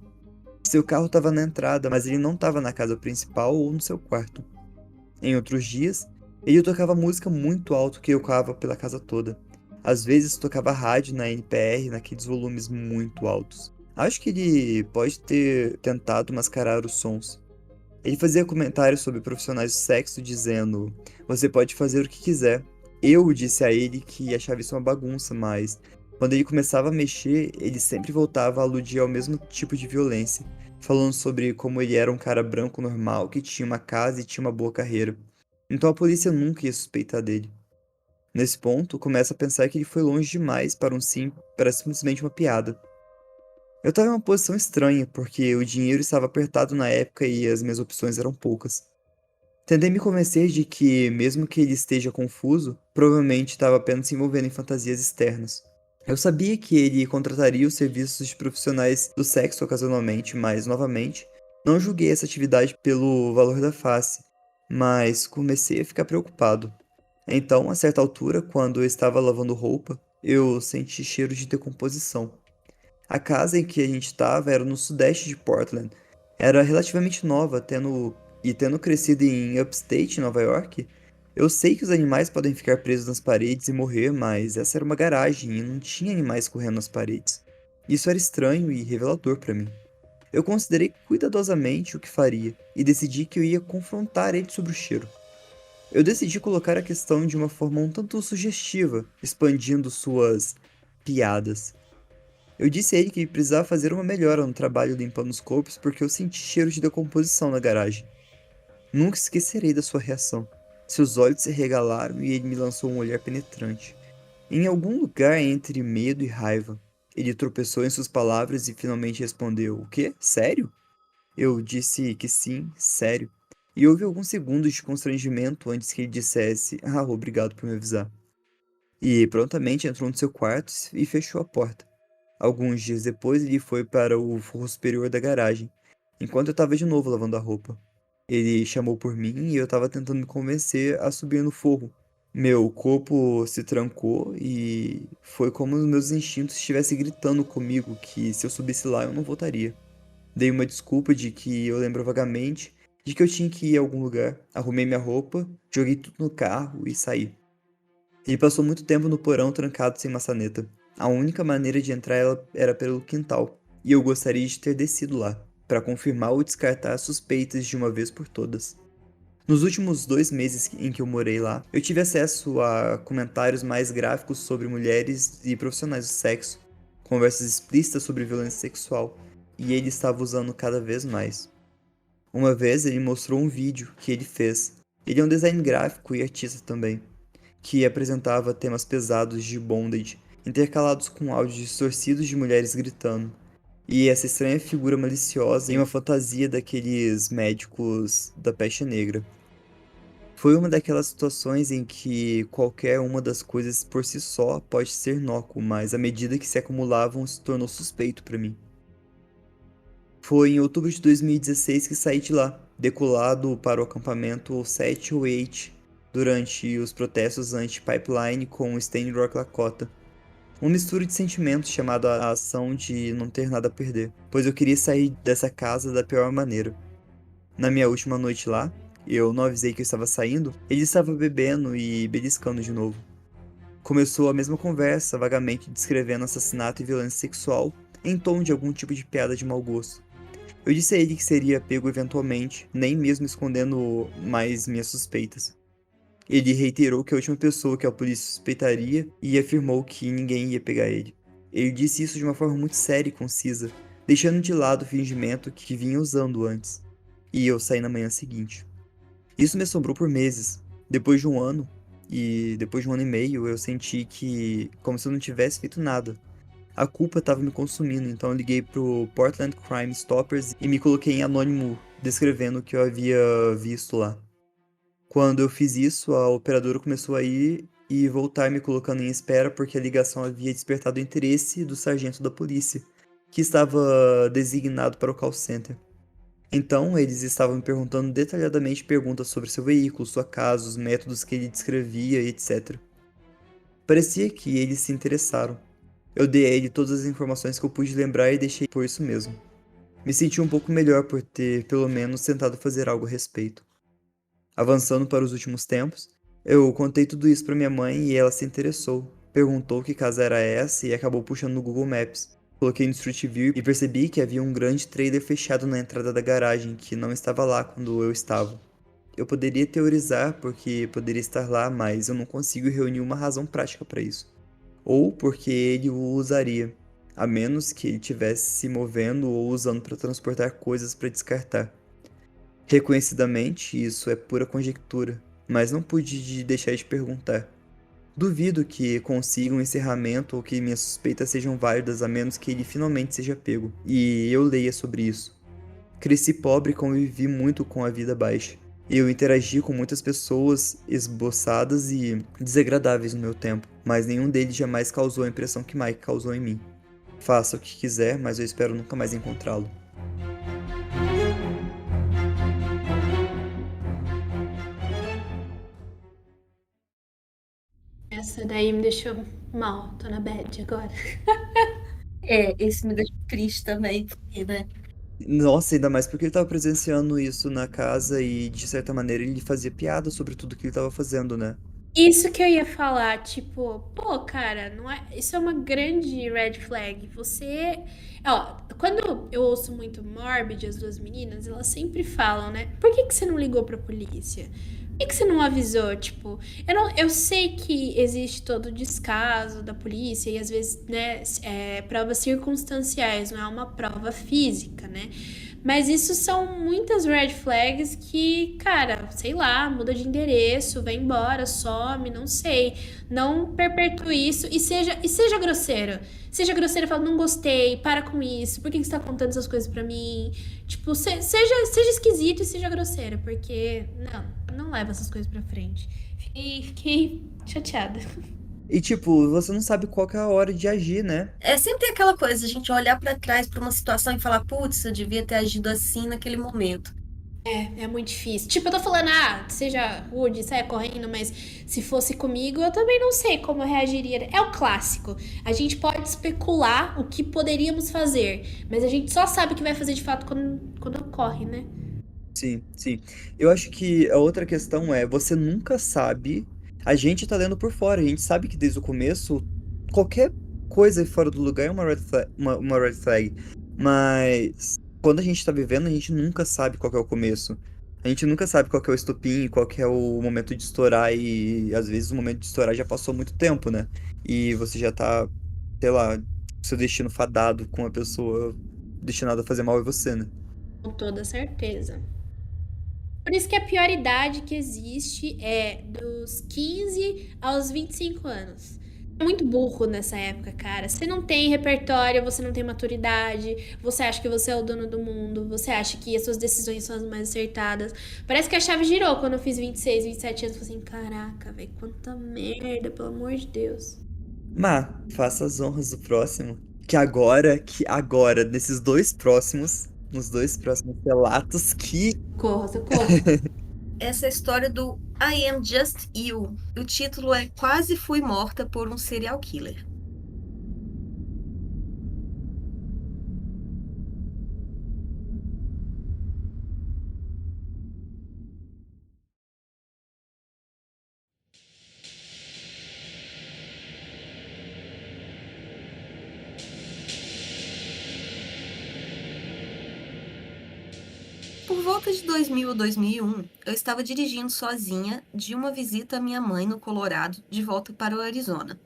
Seu carro estava na entrada, mas ele não estava na casa principal ou no seu quarto. Em outros dias, ele tocava música muito alto que ecoava pela casa toda. Às vezes tocava rádio na NPR naqueles volumes muito altos. Acho que ele pode ter tentado mascarar os sons. Ele fazia comentários sobre profissionais do sexo dizendo: você pode fazer o que quiser. Eu disse a ele que achava isso uma bagunça, mas quando ele começava a mexer, ele sempre voltava a aludir ao mesmo tipo de violência, falando sobre como ele era um cara branco normal que tinha uma casa e tinha uma boa carreira. Então a polícia nunca ia suspeitar dele. Nesse ponto, começa a pensar que ele foi longe demais para simplesmente uma piada. Eu estava em uma posição estranha, porque o dinheiro estava apertado na época e as minhas opções eram poucas. Tentei me convencer de que, mesmo que ele esteja confuso, provavelmente estava apenas se envolvendo em fantasias externas. Eu sabia que ele contrataria os serviços de profissionais do sexo ocasionalmente, mas, novamente, não julguei essa atividade pelo valor da face, mas comecei a ficar preocupado. Então, a certa altura, quando eu estava lavando roupa, eu senti cheiro de decomposição. A casa em que a gente estava era no sudeste de Portland. Era relativamente nova, tendo crescido em Upstate, Nova York. Eu sei que os animais podem ficar presos nas paredes e morrer, mas essa era uma garagem e não tinha animais correndo nas paredes. Isso era estranho e revelador para mim. Eu considerei cuidadosamente o que faria e decidi que eu ia confrontar ele sobre o cheiro. Eu decidi colocar a questão de uma forma um tanto sugestiva, expandindo suas piadas. Eu disse a ele que precisava fazer uma melhora no trabalho limpando os corpos porque eu senti cheiro de decomposição na garagem. Nunca esquecerei da sua reação. Seus olhos se regalaram e ele me lançou um olhar penetrante. Em algum lugar entre medo e raiva, ele tropeçou em suas palavras e finalmente respondeu: o quê? Sério? Eu disse que sim, sério. E houve alguns segundos de constrangimento antes que ele dissesse: ah, obrigado por me avisar. E prontamente entrou no seu quarto e fechou a porta. Alguns dias depois, ele foi para o forro superior da garagem, enquanto eu estava de novo lavando a roupa. Ele chamou por mim e eu estava tentando me convencer a subir no forro. Meu corpo se trancou e foi como os meus instintos estivessem gritando comigo que se eu subisse lá eu não voltaria. Dei uma desculpa de que eu lembro vagamente de que eu tinha que ir a algum lugar, arrumei minha roupa, joguei tudo no carro e saí. Ele passou muito tempo no porão trancado sem maçaneta. A única maneira de entrar era pelo quintal, e eu gostaria de ter descido lá, para confirmar ou descartar as suspeitas de uma vez por todas. Nos últimos 2 meses em que eu morei lá, eu tive acesso a comentários mais gráficos sobre mulheres e profissionais do sexo, conversas explícitas sobre violência sexual, e ele estava usando cada vez mais. Uma vez ele mostrou um vídeo que ele fez. Ele é um design gráfico e artista também, que apresentava temas pesados de bondage, intercalados com áudios distorcidos de mulheres gritando. E essa estranha figura maliciosa em uma fantasia daqueles médicos da peste negra. Foi uma daquelas situações em que qualquer uma das coisas por si só pode ser inócuo, mas à medida que se acumulavam se tornou suspeito para mim. Foi em outubro de 2016 que saí de lá, decolado para o acampamento 708 durante os protestos anti-pipeline com o Standing Rock Lakota. Uma mistura de sentimentos chamada a ação de não ter nada a perder, pois eu queria sair dessa casa da pior maneira. Na minha última noite lá, eu não avisei que eu estava saindo, ele estava bebendo e beliscando de novo. Começou a mesma conversa, vagamente descrevendo assassinato e violência sexual, em tom de algum tipo de piada de mau gosto. Eu disse a ele que seria pego eventualmente, nem mesmo escondendo mais minhas suspeitas. Ele reiterou que a última pessoa que a polícia suspeitaria e afirmou que ninguém ia pegar ele. Ele disse isso de uma forma muito séria e concisa, deixando de lado o fingimento que vinha usando antes. E eu saí na manhã seguinte. Isso me assombrou por meses. Depois de um ano e meio, eu senti que, como se eu não tivesse feito nada. A culpa estava me consumindo, então eu liguei pro Portland Crime Stoppers e me coloquei em anônimo, descrevendo o que eu havia visto lá. Quando eu fiz isso, a operadora começou a ir e voltar me colocando em espera porque a ligação havia despertado o interesse do sargento da polícia, que estava designado para o call center. Então, eles estavam me perguntando detalhadamente perguntas sobre seu veículo, sua casa, os métodos que ele descrevia, etc. Parecia que eles se interessaram. Eu dei a ele todas as informações que eu pude lembrar e deixei por isso mesmo. Me senti um pouco melhor por ter, pelo menos, tentado fazer algo a respeito. Avançando para os últimos tempos, eu contei tudo isso para minha mãe e ela se interessou. Perguntou que casa era essa e acabou puxando no Google Maps. Coloquei no Street View e percebi que havia um grande trailer fechado na entrada da garagem que não estava lá quando eu estava. Eu poderia teorizar porque poderia estar lá, mas eu não consigo reunir uma razão prática para isso. Ou porque ele o usaria, a menos que ele estivesse se movendo ou usando para transportar coisas para descartar. Reconhecidamente, isso é pura conjectura, mas não pude deixar de perguntar. Duvido que consiga um encerramento ou que minhas suspeitas sejam válidas a menos que ele finalmente seja pego, e eu leia sobre isso. Cresci pobre e convivi muito com a vida baixa. Eu interagi com muitas pessoas esboçadas e desagradáveis no meu tempo, mas nenhum deles jamais causou a impressão que Mike causou em mim. Faça o que quiser, mas eu espero nunca mais encontrá-lo. Essa daí me deixou mal, tô na bad agora. Esse me deixa triste também, né? Nossa, ainda mais porque ele tava presenciando isso na casa e, de certa maneira, ele fazia piada sobre tudo que ele tava fazendo, né? Isso que eu ia falar, tipo, pô, cara, não é, isso é uma grande red flag. Você, ó, quando eu ouço muito Morbid, as duas meninas, elas sempre falam, né? Por que que você não ligou pra polícia? Por que que você não avisou? Tipo, eu sei que existe todo o descaso da polícia e às vezes, né, provas circunstanciais, não é uma prova física, né? Mas isso são muitas red flags que, cara, sei lá, muda de endereço, vai embora, some, não sei. Não perpetue isso e seja grosseira. Seja grosseira, fala, não gostei, para com isso, por que que você tá contando essas coisas pra mim? Tipo, seja esquisito e seja grosseira, porque, não leva essas coisas pra frente. Fiquei chateada. E, tipo, você não sabe qual que é a hora de agir, né? É sempre aquela coisa, a gente olhar pra trás pra uma situação e falar, putz, eu devia ter agido assim naquele momento. É muito difícil. Tipo, eu tô falando, seja rude, saia correndo, mas se fosse comigo, eu também não sei como eu reagiria. É o clássico. A gente pode especular o que poderíamos fazer, mas a gente só sabe o que vai fazer de fato quando ocorre, né? Sim, sim. Eu acho que a outra questão é, você nunca sabe. A gente tá lendo por fora, a gente sabe que desde o começo, qualquer coisa fora do lugar é uma red flag, uma red flag. Mas quando a gente tá vivendo, a gente nunca sabe qual que é o começo. A gente nunca sabe qual que é o estopim, qual que é o momento de estourar, e às vezes o momento de estourar já passou muito tempo, né? E você já tá, sei lá, seu destino fadado com a pessoa destinado a fazer mal a você, né? Com toda certeza. Por isso que a pior idade que existe é dos 15 aos 25 anos. É muito burro nessa época, cara. Você não tem repertório, você não tem maturidade, você acha que você é o dono do mundo, você acha que as suas decisões são as mais acertadas. Parece que a chave girou quando eu fiz 26, 27 anos. Eu falei assim, caraca, velho, quanta merda, pelo amor de Deus. Má, faça as honras do próximo. Que agora, nos dois próximos relatos que. Corra, socorro. Essa é a história do I Am Just You. O título é Quase Fui Morta por um Serial Killer. Por volta de 2000 ou 2001, eu estava dirigindo sozinha de uma visita à minha mãe no Colorado de volta para o Arizona.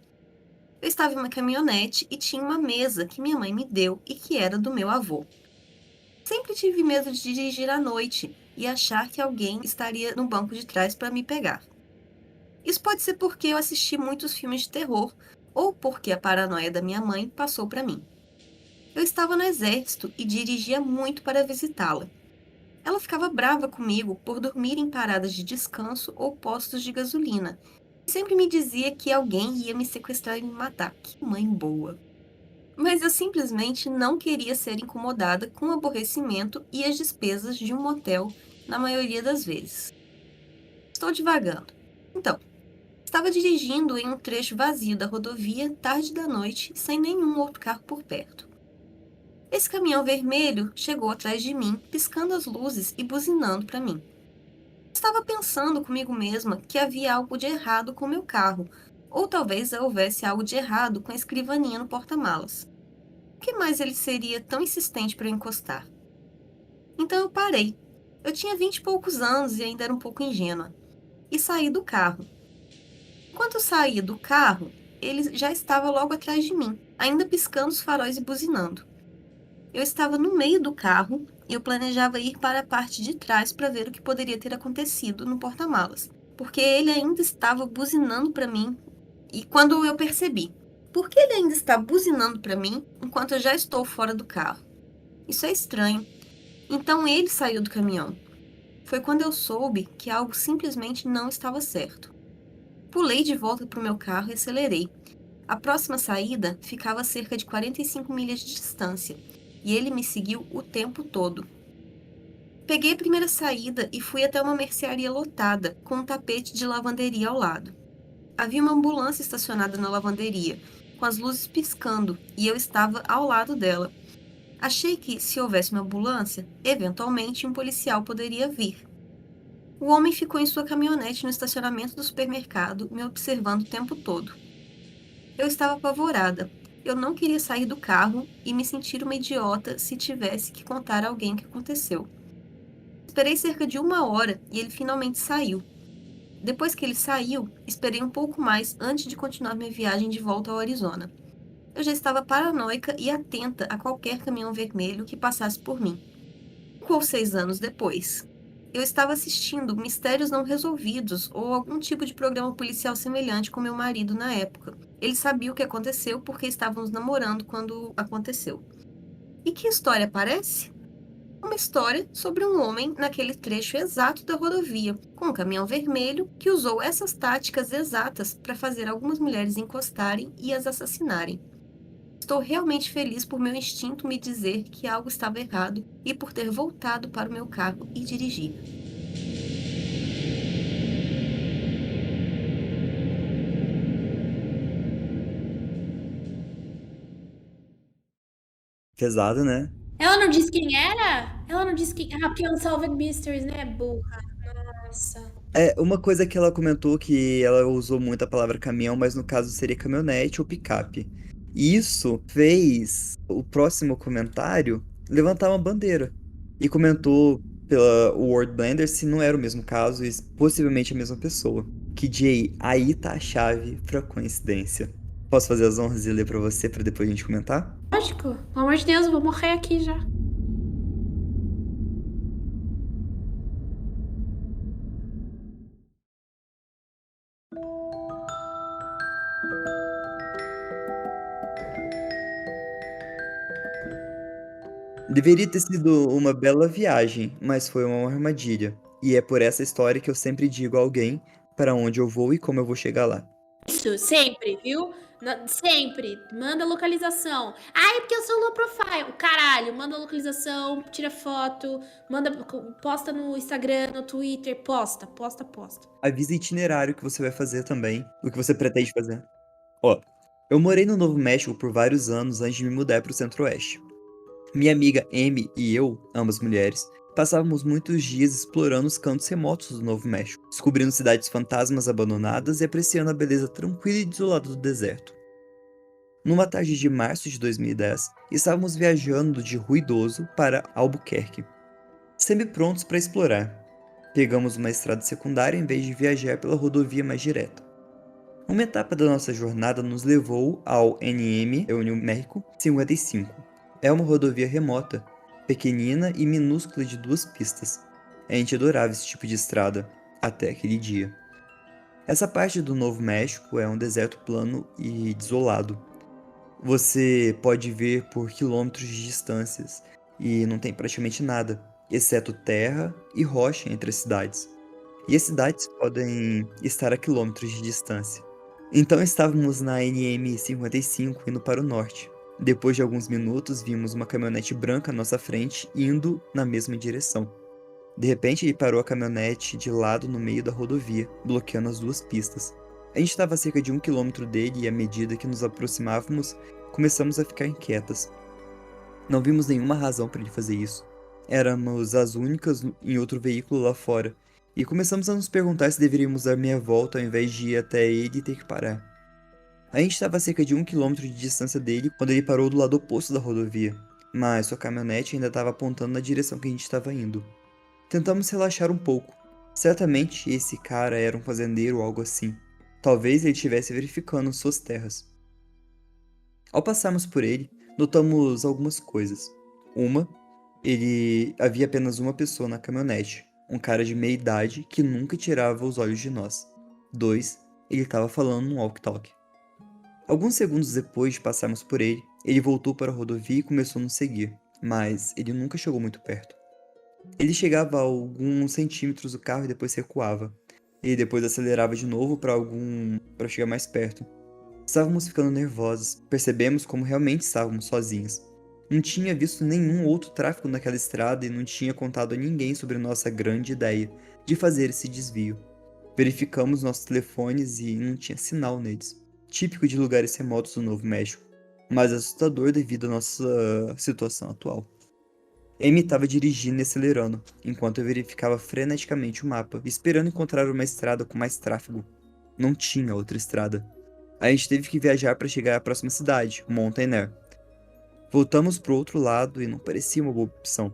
Eu estava em uma caminhonete e tinha uma mesa que minha mãe me deu e que era do meu avô. Sempre tive medo de dirigir à noite e achar que alguém estaria no banco de trás para me pegar. Isso pode ser porque eu assisti muitos filmes de terror ou porque a paranoia da minha mãe passou para mim. Eu estava no exército e dirigia muito para visitá-la. Ela ficava brava comigo por dormir em paradas de descanso ou postos de gasolina. E sempre me dizia que alguém ia me sequestrar e me matar. Que mãe boa. Mas eu simplesmente não queria ser incomodada com o aborrecimento e as despesas de um motel na maioria das vezes. Estou divagando. Então, estava dirigindo em um trecho vazio da rodovia tarde da noite, sem nenhum outro carro por perto. Esse caminhão vermelho chegou atrás de mim, piscando as luzes e buzinando para mim. Estava pensando comigo mesma que havia algo de errado com meu carro, ou talvez houvesse algo de errado com a escrivaninha no porta-malas. O que mais ele seria tão insistente para eu encostar? Então eu parei. Eu tinha 20 e poucos anos e ainda era um pouco ingênua. E saí do carro. Quando eu saí do carro, ele já estava logo atrás de mim, ainda piscando os faróis e buzinando. Eu estava no meio do carro e eu planejava ir para a parte de trás para ver o que poderia ter acontecido no porta-malas, porque ele ainda estava buzinando para mim. E quando eu percebi, por que ele ainda está buzinando para mim enquanto eu já estou fora do carro? Isso é estranho. Então ele saiu do caminhão. Foi quando eu soube que algo simplesmente não estava certo. Pulei de volta para o meu carro e acelerei. A próxima saída ficava a cerca de 45 milhas de distância, e ele me seguiu o tempo todo. Peguei a primeira saída e fui até uma mercearia lotada, com um tapete de lavanderia ao lado. Havia uma ambulância estacionada na lavanderia, com as luzes piscando, e eu estava ao lado dela. Achei que, se houvesse uma ambulância, eventualmente um policial poderia vir. O homem ficou em sua caminhonete no estacionamento do supermercado, me observando o tempo todo. Eu estava apavorada. Eu não queria sair do carro e me sentir uma idiota se tivesse que contar a alguém o que aconteceu. Esperei cerca de 1 hora e ele finalmente saiu. Depois que ele saiu, esperei um pouco mais antes de continuar minha viagem de volta ao Arizona. Eu já estava paranoica e atenta a qualquer caminhão vermelho que passasse por mim. 5 ou 6 anos depois, eu estava assistindo Mistérios Não Resolvidos ou algum tipo de programa policial semelhante com meu marido na época. Ele sabia o que aconteceu porque estávamos namorando quando aconteceu. E que história parece? Uma história sobre um homem naquele trecho exato da rodovia, com um caminhão vermelho que usou essas táticas exatas para fazer algumas mulheres encostarem e as assassinarem. Estou realmente feliz por meu instinto me dizer que algo estava errado e por ter voltado para o meu carro e dirigir. Pesado, né? Ela não disse quem era? Ela não disse quem. Ah, porque é Unsolved Mysteries, né, burra? Nossa. É, uma coisa que ela comentou que ela usou muito a palavra caminhão, mas no caso seria caminhonete ou picape. E isso fez o próximo comentário levantar uma bandeira. E comentou pela Word Blender se não era o mesmo caso e possivelmente a mesma pessoa. Que Jay, aí tá a chave pra coincidência. Posso fazer as honras e ler pra você pra depois a gente comentar? Lógico, pelo amor de Deus, eu vou morrer aqui já. Deveria ter sido uma bela viagem, mas foi uma armadilha. E é por essa história que eu sempre digo a alguém para onde eu vou e como eu vou chegar lá. Isso, sempre, viu? Sempre. Manda localização. Ai, é porque eu sou low profile. Caralho, manda localização, tira foto, posta no Instagram, no Twitter, posta. Avisa o itinerário que você vai fazer também, o que você pretende fazer. Ó, eu morei no Novo México por vários anos antes de me mudar para o Centro-Oeste. Minha amiga Amy e eu, ambas mulheres, passávamos muitos dias explorando os cantos remotos do Novo México, descobrindo cidades fantasmas abandonadas e apreciando a beleza tranquila e desolada do deserto. Numa tarde de março de 2010, estávamos viajando de Ruidoso para Albuquerque, sempre prontos para explorar. Pegamos uma estrada secundária em vez de viajar pela rodovia mais direta. Uma etapa da nossa jornada nos levou ao NM, New México 55. É uma rodovia remota, pequenina e minúscula de 2 pistas. A gente adorava esse tipo de estrada, até aquele dia. Essa parte do Novo México é um deserto plano e desolado. Você pode ver por quilômetros de distâncias e não tem praticamente nada, exceto terra e rocha entre as cidades. E as cidades podem estar a quilômetros de distância. Então estávamos na NM 55 indo para o norte. Depois de alguns minutos, vimos uma caminhonete branca à nossa frente indo na mesma direção. De repente, ele parou a caminhonete de lado no meio da rodovia, bloqueando as 2 pistas. A gente estava a cerca de 1 quilômetro dele e à medida que nos aproximávamos, começamos a ficar inquietas. Não vimos nenhuma razão para ele fazer isso. Éramos as únicas em outro veículo lá fora, e começamos a nos perguntar se deveríamos dar meia volta ao invés de ir até ele e ter que parar. A gente estava a cerca de 1 quilômetro de distância dele quando ele parou do lado oposto da rodovia, mas sua caminhonete ainda estava apontando na direção que a gente estava indo. Tentamos relaxar um pouco. Certamente esse cara era um fazendeiro ou algo assim. Talvez ele estivesse verificando suas terras. Ao passarmos por ele, notamos algumas coisas. Uma, ele havia apenas uma pessoa na caminhonete, um cara de meia idade que nunca tirava os olhos de nós. 2, ele estava falando num walkie-talkie. Alguns segundos depois de passarmos por ele, ele voltou para a rodovia e começou a nos seguir, mas ele nunca chegou muito perto. Ele chegava a alguns centímetros do carro e depois recuava. E depois acelerava de novo para chegar mais perto. Estávamos ficando nervosos, percebemos como realmente estávamos sozinhos. Não tinha visto nenhum outro tráfego naquela estrada e não tinha contado a ninguém sobre nossa grande ideia de fazer esse desvio. Verificamos nossos telefones e não tinha sinal neles, típico de lugares remotos do Novo México, mas assustador devido à nossa situação atual. Amy estava dirigindo e acelerando, enquanto eu verificava freneticamente o mapa, esperando encontrar uma estrada com mais tráfego. Não tinha outra estrada. A gente teve que viajar para chegar à próxima cidade, Mountain Air. Voltamos pro outro lado e não parecia uma boa opção.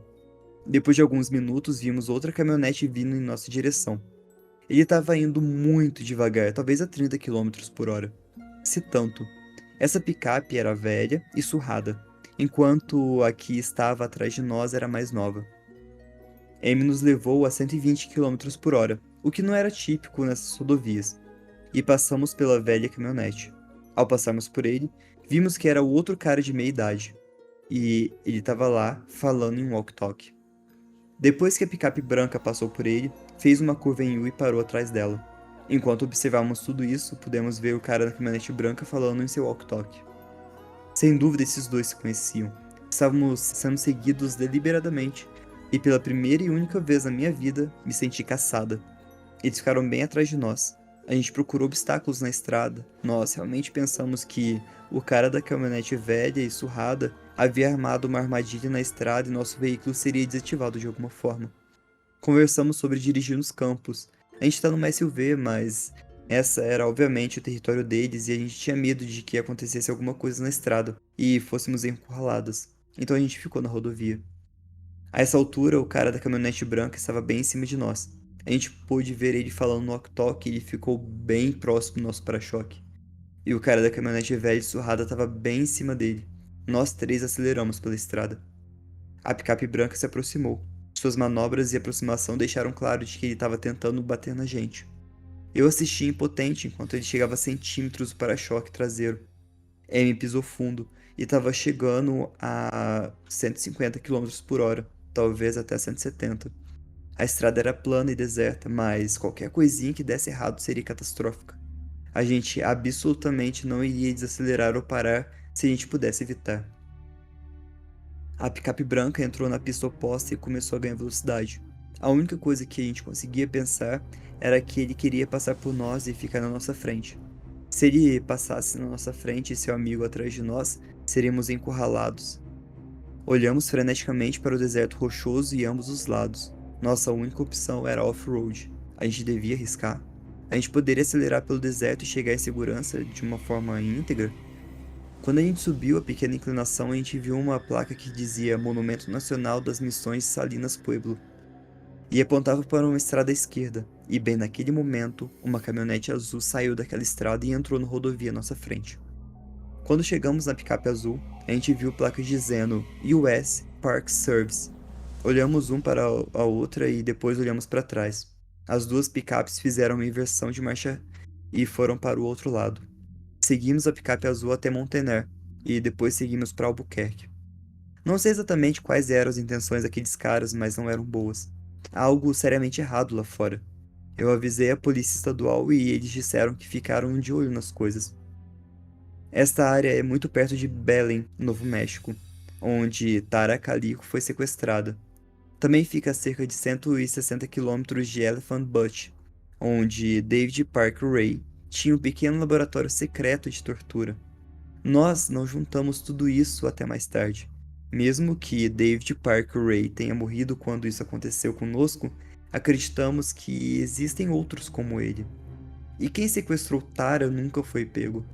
Depois de alguns minutos, vimos outra caminhonete vindo em nossa direção. Ele estava indo muito devagar, talvez a 30 quilômetros por hora. Se tanto. Essa picape era velha e surrada, enquanto a que estava atrás de nós era mais nova. Amy nos levou a 120 quilômetros por hora, o que não era típico nessas rodovias, e passamos pela velha caminhonete. Ao passarmos por ele, vimos que era o outro cara de meia idade, e ele estava lá falando em um walkie-talkie. Depois que a picape branca passou por ele, fez uma curva em U e parou atrás dela. Enquanto observávamos tudo isso, pudemos ver o cara da caminhonete branca falando em seu walkie-talkie. Sem dúvida esses dois se conheciam. Estávamos sendo seguidos deliberadamente, e pela primeira e única vez na minha vida, me senti caçada. Eles ficaram bem atrás de nós. A gente procurou obstáculos na estrada. Nós realmente pensamos que o cara da caminhonete velha e surrada havia armado uma armadilha na estrada e nosso veículo seria desativado de alguma forma. Conversamos sobre dirigir nos campos. A gente está numa SUV, mas essa era obviamente o território deles e a gente tinha medo de que acontecesse alguma coisa na estrada e fôssemos encurraladas. Então a gente ficou na rodovia. A essa altura, o cara da caminhonete branca estava bem em cima de nós. A gente pôde ver ele falando no walkie-talkie e ele ficou bem próximo do nosso para-choque. e o cara da caminhonete velha e surrada estava bem em cima dele. Nós três aceleramos pela estrada. A picape branca se aproximou. Suas manobras e aproximação deixaram claro de que ele estava tentando bater na gente. Eu assisti impotente enquanto ele chegava a centímetros do para-choque traseiro. Amy pisou fundo e estava chegando a 150 quilômetros por hora, talvez até 170. A estrada era plana e deserta, mas qualquer coisinha que desse errado seria catastrófica. A gente absolutamente não iria desacelerar ou parar se a gente pudesse evitar. A picape branca entrou na pista oposta e começou a ganhar velocidade. A única coisa que a gente conseguia pensar era que ele queria passar por nós e ficar na nossa frente. Se ele passasse na nossa frente e seu amigo atrás de nós, seríamos encurralados. Olhamos freneticamente para o deserto rochoso e ambos os lados. Nossa única opção era off-road. A gente devia arriscar. A gente poderia acelerar pelo deserto e chegar em segurança de uma forma íntegra? Quando a gente subiu a pequena inclinação, a gente viu uma placa que dizia Monumento Nacional das Missões Salinas Pueblo e apontava para uma estrada à esquerda. E bem naquele momento, uma caminhonete azul saiu daquela estrada e entrou na rodovia à nossa frente. Quando chegamos na picape azul, a gente viu placas dizendo US Park Service. Olhamos um para a outra e depois olhamos para trás. As duas picapes fizeram uma inversão de marcha e foram para o outro lado. Seguimos a picape azul até Montaner e depois seguimos para Albuquerque. Não sei exatamente quais eram as intenções daqueles caras, mas não eram boas. Há algo seriamente errado lá fora. Eu avisei a polícia estadual e eles disseram que ficaram de olho nas coisas. Esta área é muito perto de Belen, Novo México, onde Tara Calico foi sequestrada. Também fica a cerca de 160 quilômetros de Elephant Butte, onde David Parker Ray tinha um pequeno laboratório secreto de tortura. Nós não juntamos tudo isso até mais tarde. Mesmo que David Parker Ray tenha morrido quando isso aconteceu conosco, acreditamos que existem outros como ele. E quem sequestrou Tara nunca foi pego.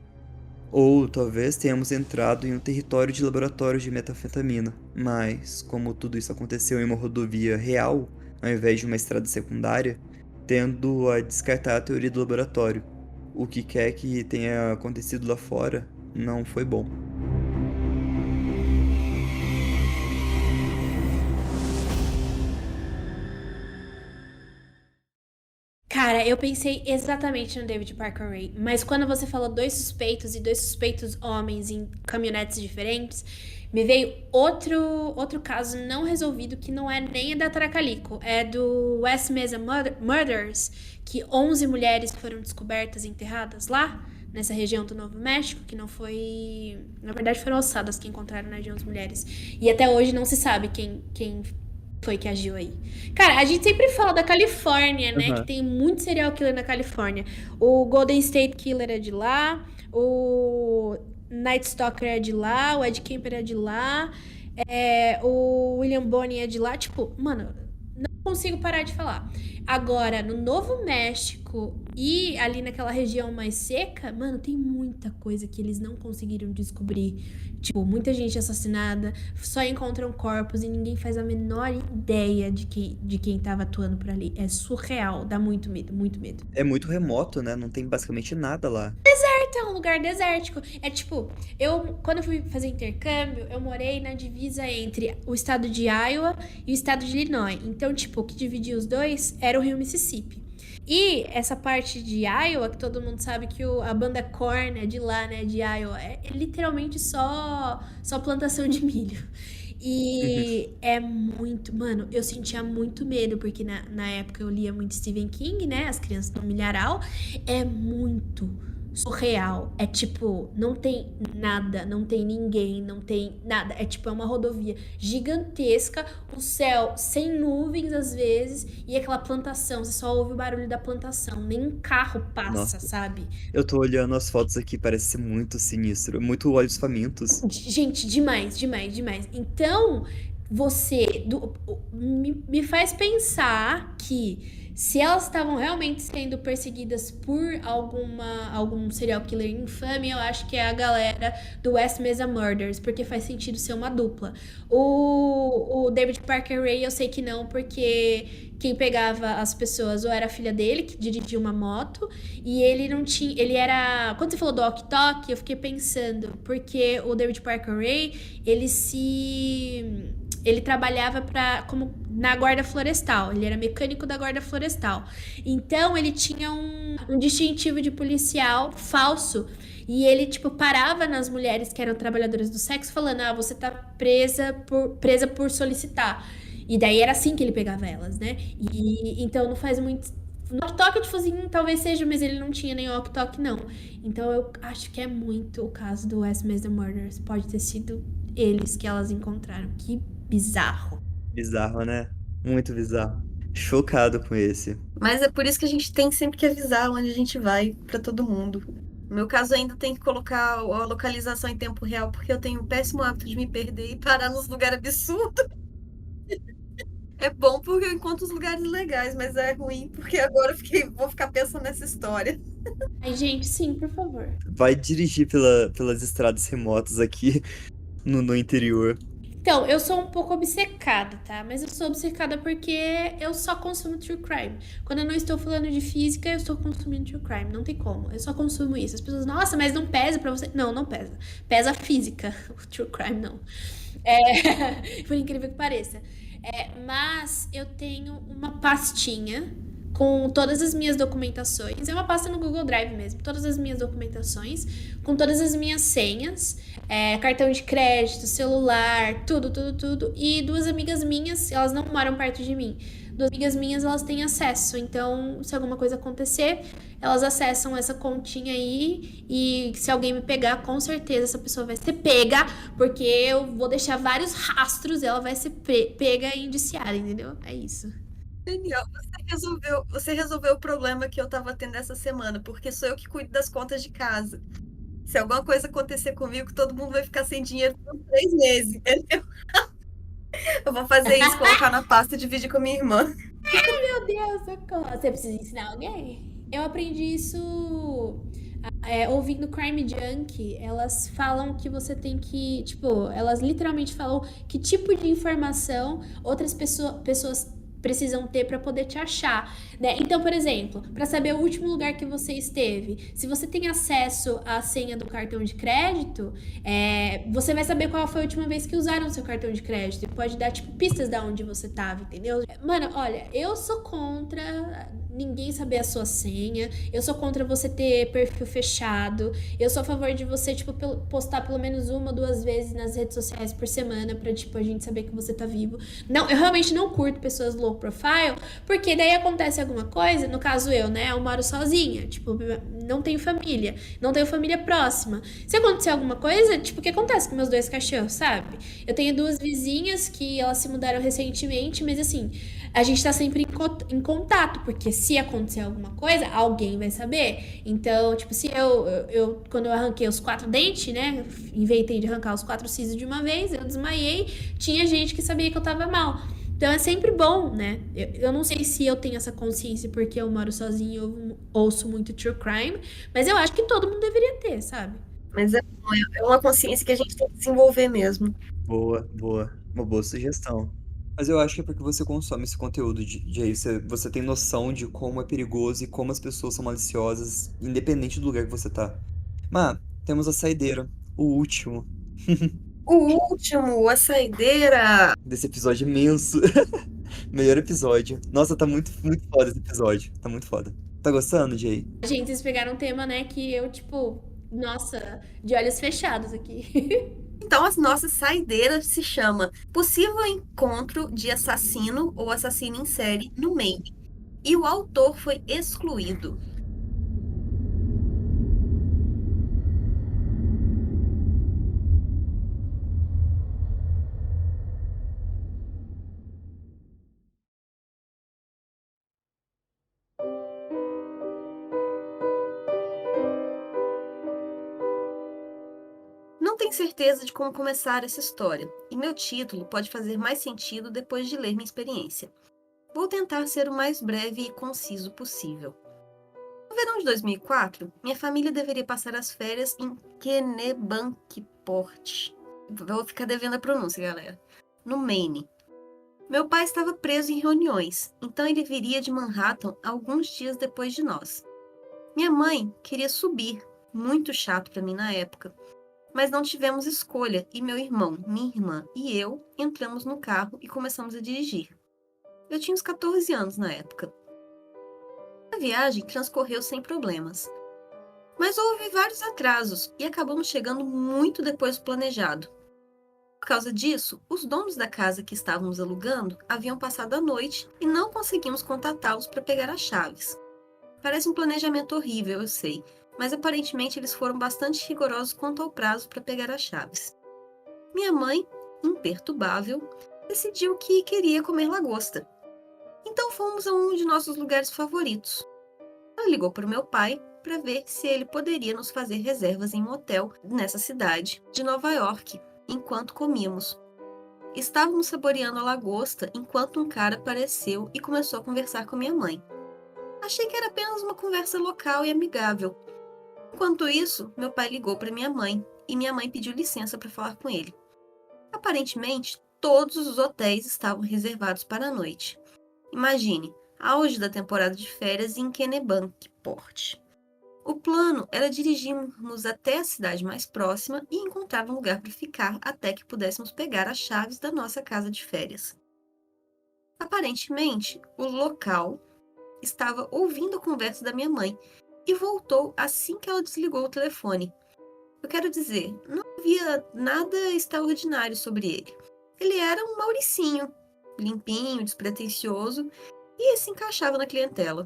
Ou talvez tenhamos entrado em um território de laboratórios de metanfetamina, mas como tudo isso aconteceu em uma rodovia real, ao invés de uma estrada secundária, tendo a descartar a teoria do laboratório. O que quer que tenha acontecido lá fora não foi bom. Cara, eu pensei exatamente no David Parker Ray, mas quando você falou dois suspeitos e dois suspeitos homens em caminhonetes diferentes, me veio outro caso não resolvido que não é nem da Taracalico, é do West Mesa Murders, que 11 mulheres foram descobertas e enterradas lá, nessa região do Novo México, que não foi... Na verdade, foram ossadas que encontraram na região das mulheres. E até hoje não se sabe quem foi que agiu aí. Cara, a gente sempre fala da Califórnia, né? Que tem muito serial killer na Califórnia. O Golden State Killer é de lá, o Night Stalker é de lá, o Ed Kemper é de lá, o William Bonney é de lá. Tipo, mano, não consigo parar de falar. Agora, no Novo México e ali naquela região mais seca, mano, tem muita coisa que eles não conseguiram descobrir. Tipo, muita gente assassinada, só encontram corpos e ninguém faz a menor ideia de quem tava atuando por ali. É surreal, dá muito medo, muito medo. É muito remoto, né? Não tem basicamente nada lá. É um lugar desértico. É tipo, quando eu fui fazer intercâmbio, eu morei na divisa entre o estado de Iowa e o estado de Illinois. Então, tipo, o que dividia os dois era o rio Mississippi. E essa parte de Iowa, que todo mundo sabe que a banda Korn é de lá, né, de Iowa, é literalmente só plantação de milho. E é muito... Mano, eu sentia muito medo, porque na época eu lia muito Stephen King, né, As Crianças do Milharal. É muito surreal. É tipo, não tem nada, não tem ninguém, não tem nada. É tipo, é uma rodovia gigantesca, o céu sem nuvens às vezes, e aquela plantação, você só ouve o barulho da plantação, nem um carro passa, Nossa, sabe? eu tô olhando as fotos aqui, parece ser muito sinistro. Muito Olhos Famintos. Gente, demais, demais, demais. Então, me faz pensar que Se elas estavam realmente sendo perseguidas por algum serial killer infame, eu acho que é a galera do West Mesa Murders, porque faz sentido ser uma dupla. O David Parker Ray eu sei que não, porque quem pegava as pessoas ou era a filha dele, que dirigia uma moto, e ele não tinha. Ele era. Quando você falou do Ok Tok, eu fiquei pensando, porque o David Parker Ray, ele trabalhava como na guarda florestal, ele era mecânico da guarda florestal. Então ele tinha um distintivo de policial falso. E ele, tipo, parava nas mulheres que eram trabalhadoras do sexo, falando: ah, você tá presa por solicitar. E daí era assim que ele pegava elas, né? E então não faz muito. No ok-tok, tipo assim, talvez seja, mas ele não tinha nem ok-tok, não. Então eu acho que é muito o caso do West Mesa Murders. Pode ter sido eles que elas encontraram. Que bizarro. Bizarro, né? Muito bizarro. Chocado com esse. Mas é por isso que a gente tem sempre que avisar onde a gente vai pra todo mundo. No meu caso, ainda tem que colocar a localização em tempo real, porque eu tenho o péssimo hábito de me perder e parar nos lugares absurdos. É bom porque eu encontro os lugares legais, mas é ruim porque agora vou ficar pensando nessa história. Ai, gente, sim, por favor. Vai dirigir pelas estradas remotas aqui no interior. Então, eu sou um pouco obcecada, tá? Mas eu sou obcecada porque eu só consumo true crime. Quando eu não estou falando de física, eu estou consumindo true crime. Não tem como. Eu só consumo isso. As pessoas, nossa, mas não pesa pra você? Não, não pesa. Pesa a física. O true crime não. Por incrível que pareça. Mas eu tenho uma pastinha com todas as minhas documentações. É uma pasta no Google Drive mesmo. Todas as minhas documentações, com todas as minhas senhas, cartão de crédito, celular, tudo, tudo, tudo. E duas amigas minhas, elas não moram perto de mim. Duas amigas minhas, elas têm acesso. Então, se alguma coisa acontecer, elas acessam essa continha aí. E se alguém me pegar, com certeza essa pessoa vai ser pega, porque eu vou deixar vários rastros e ela vai ser pega e indiciada, entendeu? É isso. Daniel, você resolveu o problema que eu tava tendo essa semana, porque sou eu que cuido das contas de casa. Se alguma coisa acontecer comigo, todo mundo vai ficar sem dinheiro por 3 meses, entendeu? Eu vou fazer isso, colocar na pasta e dividir com a minha irmã. Meu Deus, socorro. Você precisa ensinar alguém? Eu aprendi isso ouvindo Crime Junkie. Elas falam que você tem que, tipo, elas literalmente falam que tipo de informação outras pessoas precisam ter para poder te achar, né? Então, por exemplo, para saber o último lugar que você esteve, se você tem acesso à senha do cartão de crédito, você vai saber qual foi a última vez que usaram o seu cartão de crédito e pode dar, tipo, pistas de onde você tava, entendeu? Mano, olha, eu sou contra ninguém saber a sua senha, eu sou contra você ter perfil fechado, eu sou a favor de você, tipo, postar pelo menos uma ou duas vezes nas redes sociais por semana pra, tipo, a gente saber que você tá vivo. Não, eu realmente não curto pessoas low profile, porque daí acontece alguma coisa, no caso eu, né, eu moro sozinha, tipo, não tenho família próxima. Se acontecer alguma coisa, tipo, o que acontece com meus dois cachorros, sabe? Eu tenho duas vizinhas que elas se mudaram recentemente, mas assim, a gente tá sempre em contato, porque se acontecer alguma coisa, alguém vai saber. Então, tipo, se quando eu arranquei os 4 dentes, né, inventei de arrancar os 4 sisos de uma vez, eu desmaiei, tinha gente que sabia que eu tava mal. Então é sempre bom, né? Eu não sei se eu tenho essa consciência porque eu moro sozinha e eu ouço muito true crime, mas eu acho que todo mundo deveria ter, sabe? Mas é uma consciência que a gente tem que desenvolver mesmo. Boa, boa. Uma boa sugestão. Mas eu acho que é porque você consome esse conteúdo de aí você tem noção de como é perigoso e como as pessoas são maliciosas, independente do lugar que você tá. Mas temos a saideira, o último O último, a saideira. desse episódio imenso. Melhor episódio. Nossa, tá muito, muito foda esse episódio. Tá muito foda. Tá gostando, Jay? Gente, vocês pegaram um tema, né, que eu, tipo, nossa, de olhos fechados aqui. Então, a nossa saideira se chama Possível Encontro de Assassino ou Assassino em Série no Maine. E o autor foi excluído. Não tenho certeza de como começar essa história, e meu título pode fazer mais sentido depois de ler minha experiência. Vou tentar ser o mais breve e conciso possível. No verão de 2004, minha família deveria passar as férias em Kennebunkport. Vou ficar devendo a pronúncia, galera. No Maine. Meu pai estava preso em reuniões, então ele viria de Manhattan alguns dias depois de nós. Minha mãe queria subir, muito chato para mim na época, mas não tivemos escolha e meu irmão, minha irmã e eu entramos no carro e começamos a dirigir. Eu tinha uns 14 anos na época. A viagem transcorreu sem problemas, mas houve vários atrasos e acabamos chegando muito depois do planejado. Por causa disso, os donos da casa que estávamos alugando haviam passado a noite e não conseguimos contatá-los para pegar as chaves. Parece um planejamento horrível, eu sei, mas aparentemente eles foram bastante rigorosos quanto ao prazo para pegar as chaves. Minha mãe, imperturbável, decidiu que queria comer lagosta. Então fomos a um de nossos lugares favoritos. Ela ligou para o meu pai para ver se ele poderia nos fazer reservas em um hotel nessa cidade de Nova York, enquanto comíamos. Estávamos saboreando a lagosta enquanto um cara apareceu e começou a conversar com minha mãe. Achei que era apenas uma conversa local e amigável. Enquanto isso, meu pai ligou para minha mãe e minha mãe pediu licença para falar com ele. Aparentemente, todos os hotéis estavam reservados para a noite. Imagine, auge da temporada de férias em Kennebunkport. O plano era dirigirmos até a cidade mais próxima e encontrar um lugar para ficar até que pudéssemos pegar as chaves da nossa casa de férias. Aparentemente, o local estava ouvindo a conversa da minha mãe e voltou assim que ela desligou o telefone. Eu quero dizer, não havia nada extraordinário sobre ele. Ele era um mauricinho, limpinho, despretensioso e se encaixava na clientela.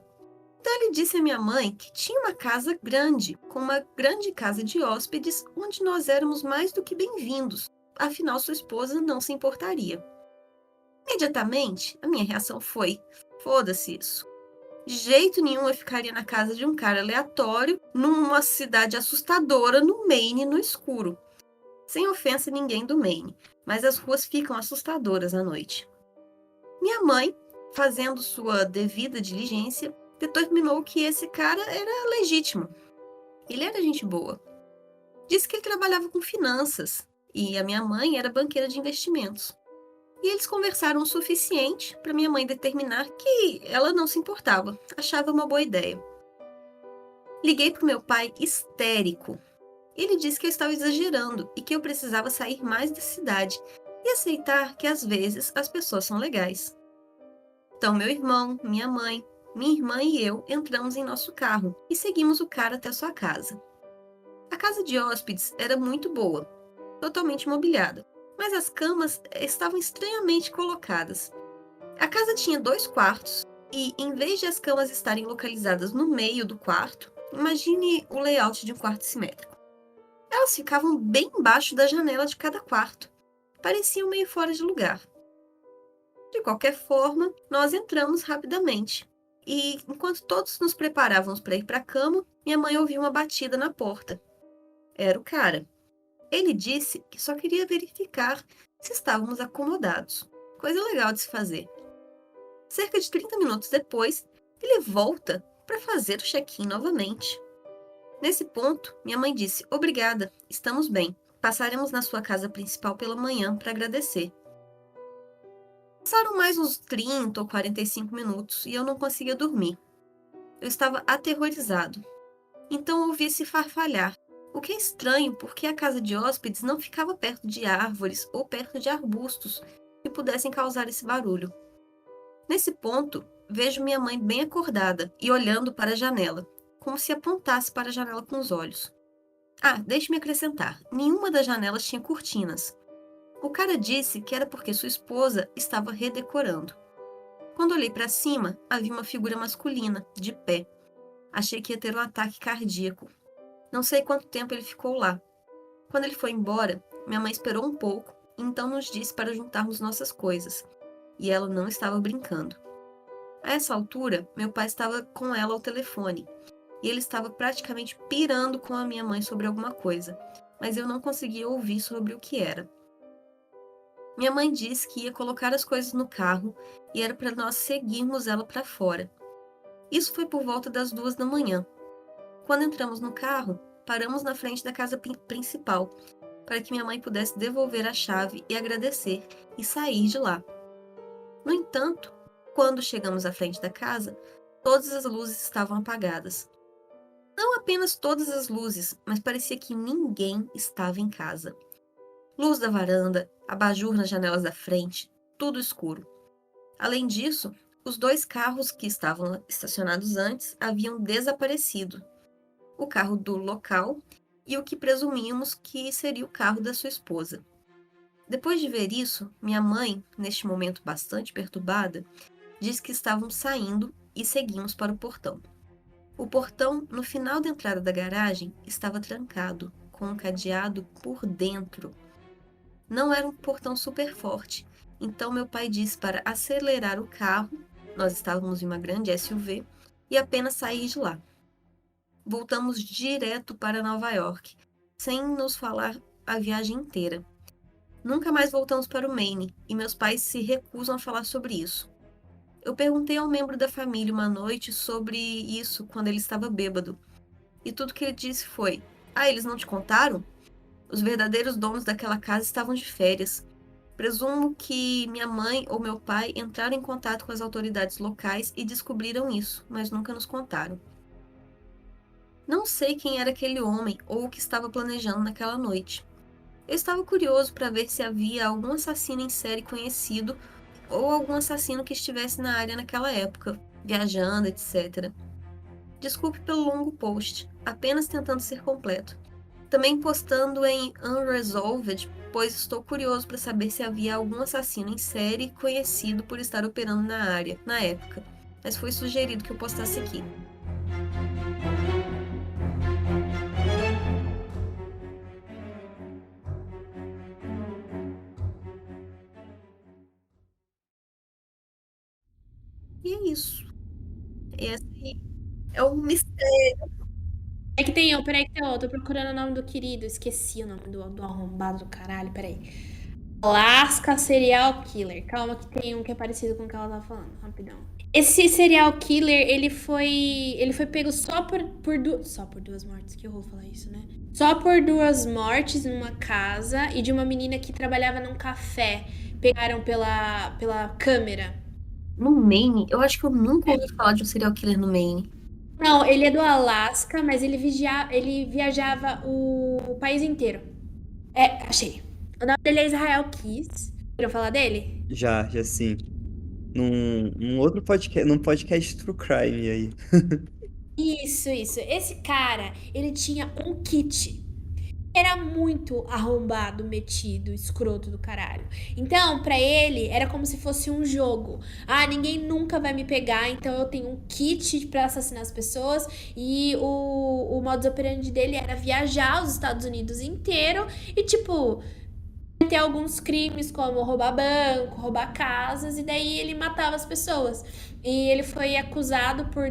Então ele disse à minha mãe que tinha uma casa grande, com uma grande casa de hóspedes, onde nós éramos mais do que bem-vindos, afinal sua esposa não se importaria. Imediatamente, a minha reação foi: foda-se isso. De jeito nenhum eu ficaria na casa de um cara aleatório, numa cidade assustadora no Maine, no escuro. Sem ofensa a ninguém do Maine, mas as ruas ficam assustadoras à noite. Minha mãe, fazendo sua devida diligência, determinou que esse cara era legítimo. Ele era gente boa. Disse que ele trabalhava com finanças e a minha mãe era banqueira de investimentos. E eles conversaram o suficiente para minha mãe determinar que ela não se importava, achava uma boa ideia. Liguei para o meu pai histérico. Ele disse que eu estava exagerando e que eu precisava sair mais da cidade e aceitar que às vezes as pessoas são legais. Então meu irmão, minha mãe, minha irmã e eu entramos em nosso carro e seguimos o cara até sua casa. A casa de hóspedes era muito boa, totalmente mobiliada, mas as camas estavam estranhamente colocadas. A casa tinha 2 quartos e, em vez de as camas estarem localizadas no meio do quarto, imagine o layout de um quarto simétrico. Elas ficavam bem embaixo da janela de cada quarto. Pareciam meio fora de lugar. De qualquer forma, nós entramos rapidamente. E, enquanto todos nos preparávamos para ir para a cama, minha mãe ouviu uma batida na porta. Era o cara. Ele disse que só queria verificar se estávamos acomodados. Coisa legal de se fazer. Cerca de 30 minutos depois, ele volta para fazer o check-in novamente. Nesse ponto, minha mãe disse: "Obrigada, estamos bem. Passaremos na sua casa principal pela manhã para agradecer." Passaram mais uns 30 ou 45 minutos e eu não conseguia dormir. Eu estava aterrorizado. Então ouvi esse farfalhar, o que é estranho porque a casa de hóspedes não ficava perto de árvores ou perto de arbustos que pudessem causar esse barulho. Nesse ponto, vejo minha mãe bem acordada e olhando para a janela, como se apontasse para a janela com os olhos. Deixe-me acrescentar, nenhuma das janelas tinha cortinas. O cara disse que era porque sua esposa estava redecorando. Quando olhei para cima, havia uma figura masculina, de pé. Achei que ia ter um ataque cardíaco. Não sei quanto tempo ele ficou lá. Quando ele foi embora, minha mãe esperou um pouco e então nos disse para juntarmos nossas coisas. E ela não estava brincando. A essa altura, meu pai estava com ela ao telefone. E ele estava praticamente pirando com a minha mãe sobre alguma coisa. Mas eu não conseguia ouvir sobre o que era. Minha mãe disse que ia colocar as coisas no carro e era para nós seguirmos ela para fora. Isso foi por volta das 2 da manhã. Quando entramos no carro, paramos na frente da casa principal para que minha mãe pudesse devolver a chave e agradecer e sair de lá. No entanto, quando chegamos à frente da casa, todas as luzes estavam apagadas. Não apenas todas as luzes, mas parecia que ninguém estava em casa. Luz da varanda, abajur nas janelas da frente, tudo escuro. Além disso, os 2 carros que estavam estacionados antes haviam desaparecido. O carro do local e o que presumíamos que seria o carro da sua esposa. Depois de ver isso, minha mãe, neste momento bastante perturbada, disse que estávamos saindo e seguimos para o portão. O portão, no final da entrada da garagem, estava trancado, com um cadeado por dentro. Não era um portão super forte, então meu pai disse para acelerar o carro, nós estávamos em uma grande SUV, e apenas sair de lá. Voltamos direto para Nova York, sem nos falar a viagem inteira. Nunca mais voltamos para o Maine, e meus pais se recusam a falar sobre isso. Eu perguntei a um membro da família uma noite sobre isso quando ele estava bêbado, e tudo que ele disse foi: eles não te contaram? Os verdadeiros donos daquela casa estavam de férias. Presumo que minha mãe ou meu pai entraram em contato com as autoridades locais e descobriram isso, mas nunca nos contaram. Não sei quem era aquele homem ou o que estava planejando naquela noite. Eu estava curioso para ver se havia algum assassino em série conhecido ou algum assassino que estivesse na área naquela época, viajando, etc. Desculpe pelo longo post, apenas tentando ser completo. Também postando em Unresolved, pois estou curioso para saber se havia algum assassino em série conhecido por estar operando na área, na época, mas foi sugerido que eu postasse aqui. E é isso. Esse é o mistério. Peraí que tem outro. Tô procurando o nome do querido. Esqueci o nome do arrombado do caralho. Peraí. Alaska Serial Killer. Calma que tem um que é parecido com o que ela tava falando. Rapidão. Esse serial killer, ele foi pego só por 2 mortes. Que horror falar isso, né? Só por 2 mortes numa casa e de uma menina que trabalhava num café. Pegaram pela câmera. No Maine, eu acho que eu nunca ouvi falar de um serial killer no Maine. Não, ele é do Alasca, mas ele viajava o país inteiro. Achei. O nome dele é Israel Kiss. Queriam falar dele? Já sim. Num outro podcast, num podcast True Crime aí. Isso. Esse cara, ele tinha um kit. Era muito arrombado, metido, escroto do caralho. Então, pra ele, era como se fosse um jogo. Ninguém nunca vai me pegar, então eu tenho um kit pra assassinar as pessoas. E o modus operandi dele era viajar os Estados Unidos inteiro e, tipo, ter alguns crimes, como roubar banco, roubar casas, e daí ele matava as pessoas. E ele foi acusado por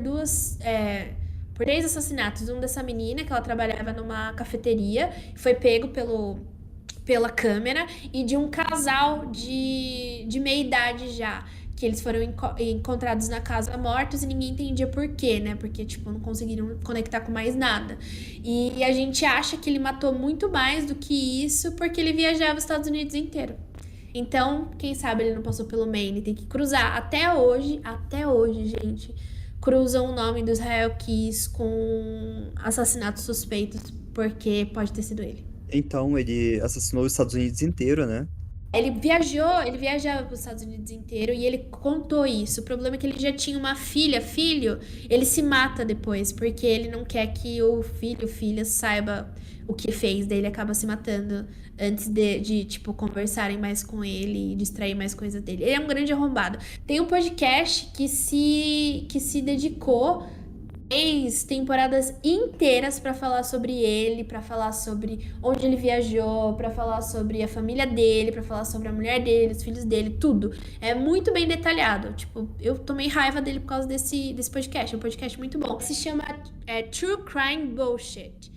3 assassinatos. Um dessa menina, que ela trabalhava numa cafeteria, foi pego pela câmera, e de um casal de meia idade já, que eles foram encontrados na casa mortos e ninguém entendia por quê, né? Porque, tipo, não conseguiram conectar com mais nada. E a gente acha que ele matou muito mais do que isso porque ele viajava os Estados Unidos inteiro. Então, quem sabe ele não passou pelo Maine, tem que cruzar. Até hoje, gente, cruzam o nome do Israel Kiss com assassinatos suspeitos, porque pode ter sido ele. Então, ele assassinou os Estados Unidos inteiro, né? Ele viajava para os Estados Unidos inteiro e ele contou isso. O problema é que ele já tinha uma filho, ele se mata depois, porque ele não quer que o filha saiba o que fez, daí ele acaba se matando antes de tipo, conversarem mais com ele e distrair mais coisas dele. Ele é um grande arrombado. Tem um podcast que se dedicou 3 temporadas inteiras pra falar sobre ele, pra falar sobre onde ele viajou, pra falar sobre a família dele, pra falar sobre a mulher dele, os filhos dele, tudo. É muito bem detalhado. Tipo, eu tomei raiva dele por causa desse podcast. É um podcast muito bom. Se chama True Crime Bullshit.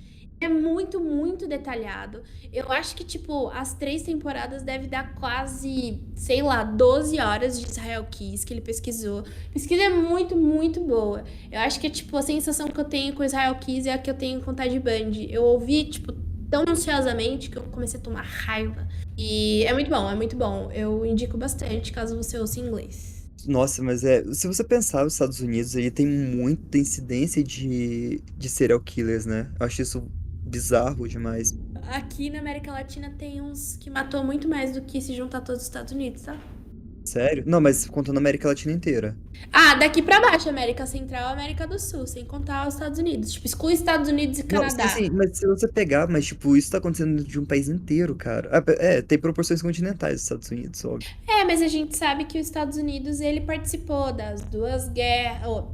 É muito, muito detalhado. Eu acho que, tipo, as 3 temporadas deve dar quase, sei lá, 12 horas de Israel Kiss que ele pesquisou. A pesquisa é muito, muito boa. Eu acho que, tipo, a sensação que eu tenho com Israel Kiss é a que eu tenho com Ted Bundy. Eu ouvi, tipo, tão ansiosamente que eu comecei a tomar raiva. E é muito bom, é muito bom. Eu indico bastante caso você ouça em inglês. Nossa, mas se você pensar, os Estados Unidos, ele tem muita incidência de serial killers, né? Eu acho isso bizarro demais. Aqui na América Latina tem uns que matou muito mais do que se juntar todos os Estados Unidos, tá? Sério? Não, mas contando a América Latina inteira. Ah, daqui pra baixo, América Central e América do Sul, sem contar os Estados Unidos. Tipo, exclui Estados Unidos e Não, sim, Canadá. sim, mas se você pegar, mas tipo, isso tá acontecendo dentro de um país inteiro, cara. Tem proporções continentais dos Estados Unidos, óbvio. É, mas a gente sabe que os Estados Unidos, ele participou das duas guerras,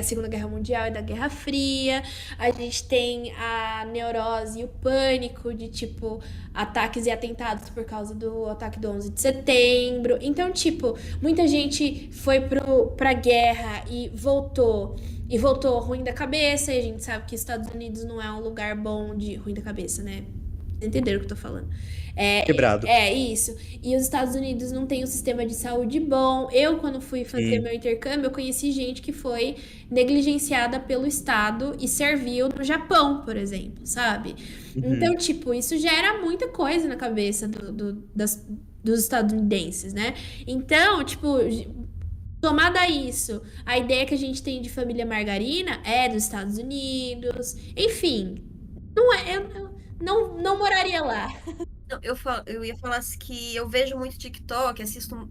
Segunda Guerra Mundial e da Guerra Fria. A gente tem a neurose e o pânico de, tipo, ataques e atentados por causa do ataque do 11 de setembro. Então, tipo, muita gente foi pra guerra e voltou ruim da cabeça, e a gente sabe que Estados Unidos não é um lugar bom de ruim da cabeça, né? Entenderam o que eu tô falando? Quebrado. É isso. E os Estados Unidos não têm um sistema de saúde bom. Eu, quando fui fazer Sim. meu intercâmbio, eu conheci gente que foi negligenciada pelo Estado e serviu no Japão, por exemplo, sabe? Então, Uhum. tipo, isso gera muita coisa na cabeça dos estadunidenses, né? Então, tipo, tomada isso, a ideia que a gente tem de família margarina é dos Estados Unidos, enfim, não é, eu não moraria lá. Não, eu ia falar assim que eu vejo muito TikTok,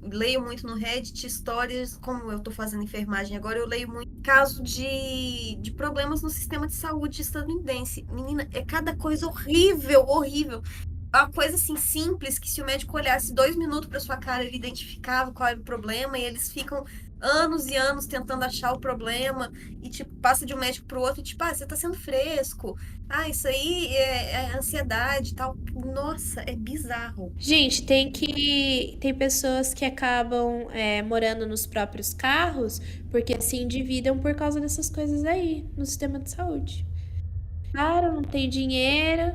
leio muito no Reddit histórias, como eu tô fazendo enfermagem agora, eu leio muito caso de problemas no sistema de saúde estadunidense. Menina, é cada coisa horrível, horrível. É uma coisa assim simples que se o médico olhasse 2 minutos para sua cara, ele identificava qual era o problema e eles ficam anos e anos tentando achar o problema e tipo passa de um médico para o outro, tipo, você tá sendo fresco. Isso aí é ansiedade e tal. Nossa, é bizarro. Gente, tem pessoas que acabam morando nos próprios carros porque se endividam por causa dessas coisas aí no sistema de saúde. Cara, não tem dinheiro.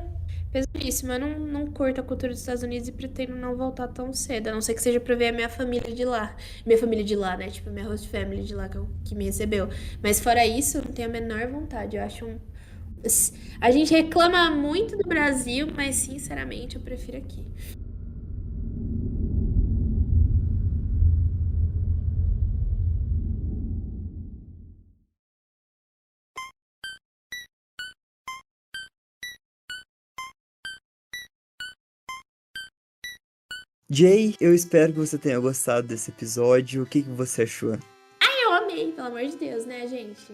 Pesadíssimo. Eu não curto a cultura dos Estados Unidos e pretendo não voltar tão cedo. A não ser que seja pra ver a minha família de lá. Minha família de lá, né? Tipo, minha host family de lá que me recebeu. Mas fora isso, eu não tenho a menor vontade. Eu acho um. A gente reclama muito do Brasil, mas sinceramente eu prefiro aqui. Jay, eu espero que você tenha gostado desse episódio. O que que você achou? Eu amei, pelo amor de Deus, né, gente?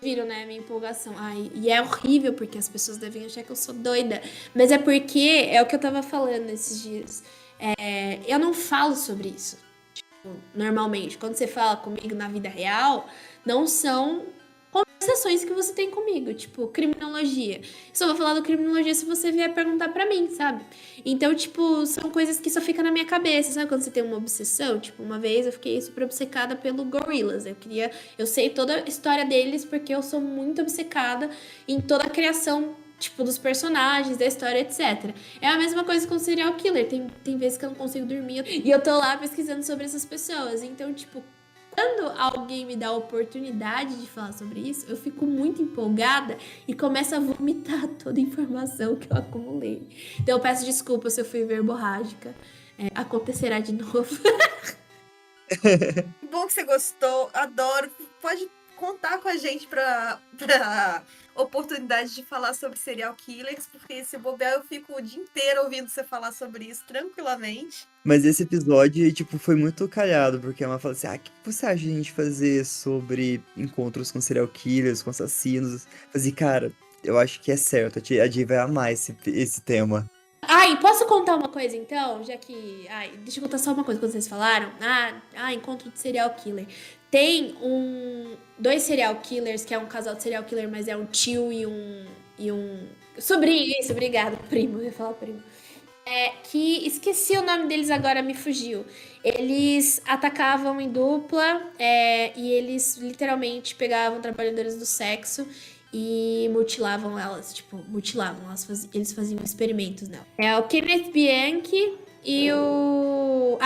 Viram, né, minha empolgação. Ai, e é horrível porque as pessoas devem achar que eu sou doida. Mas é porque é o que eu tava falando esses dias. Eu não falo sobre isso. Normalmente, quando você fala comigo na vida real, não são conversações que você tem comigo, tipo, criminologia. Só vou falar do criminologia se você vier perguntar pra mim, sabe? Então, tipo, são coisas que só ficam na minha cabeça, sabe? Quando você tem uma obsessão, tipo, uma vez eu fiquei super obcecada pelo Gorillaz. Eu sei toda a história deles porque eu sou muito obcecada em toda a criação, tipo, dos personagens, da história, etc. É a mesma coisa com serial killer. Tem vezes que eu não consigo dormir e eu tô lá pesquisando sobre essas pessoas. Então, tipo, quando alguém me dá a oportunidade de falar sobre isso, eu fico muito empolgada e começo a vomitar toda a informação que eu acumulei. Então eu peço desculpa se eu fui verborrágica. Acontecerá de novo. Que bom que você gostou, adoro. Pode contar com a gente pra oportunidade de falar sobre serial killers, porque se bobear eu fico o dia inteiro ouvindo você falar sobre isso tranquilamente. Mas esse episódio, tipo, foi muito calhado, porque a Emma falou assim, o que você acha de a gente fazer sobre encontros com serial killers, com assassinos? Eu falei, cara, eu acho que é certo, a Jay vai amar esse tema. Ai, posso contar uma coisa então? Já que. Ai, deixa eu contar só uma coisa quando vocês falaram. Encontro de serial killer. Tem dois serial killers, que é um casal de serial killer, mas é um tio e um sobrinho. Isso, obrigada, primo. Eu ia falar primo. Que esqueci o nome deles agora, me fugiu. Eles atacavam em dupla e eles literalmente pegavam trabalhadoras do sexo e mutilavam elas, tipo, eles faziam experimentos nela. É o Kenneth Bianchi e o...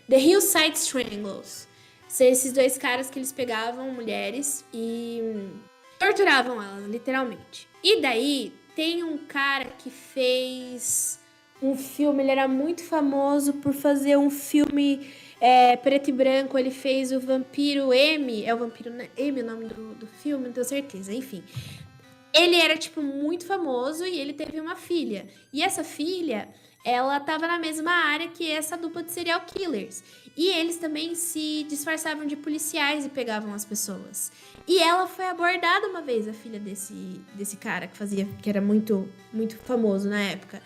The Hillside Stranglers. São esses dois caras que eles pegavam mulheres e torturavam elas, literalmente. E daí, tem um cara que fez um filme, ele era muito famoso por fazer um filme preto e branco, ele fez o Vampiro M, é o Vampiro M o nome do filme, não tenho certeza, enfim. Ele era, tipo, muito famoso e ele teve uma filha. E essa filha, ela tava na mesma área que essa dupla de serial killers. E eles também se disfarçavam de policiais e pegavam as pessoas. E ela foi abordada uma vez, a filha desse cara que era muito, muito famoso na época.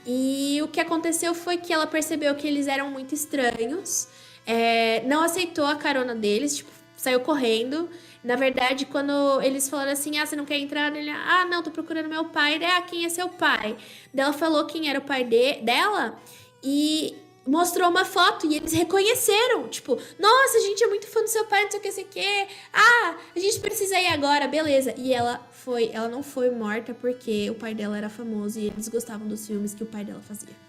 E o que aconteceu foi que ela percebeu que eles eram muito estranhos, não aceitou a carona deles, tipo, saiu correndo. Na verdade, quando eles falaram assim, você não quer entrar? Ele, não, tô procurando meu pai. Ele, quem é seu pai? Daí ela falou quem era o pai dela e mostrou uma foto e eles reconheceram. Tipo, nossa, a gente é muito fã do seu pai, não sei o que, sei o que. A gente precisa ir agora, beleza. E ela não foi morta porque o pai dela era famoso e eles gostavam dos filmes que o pai dela fazia.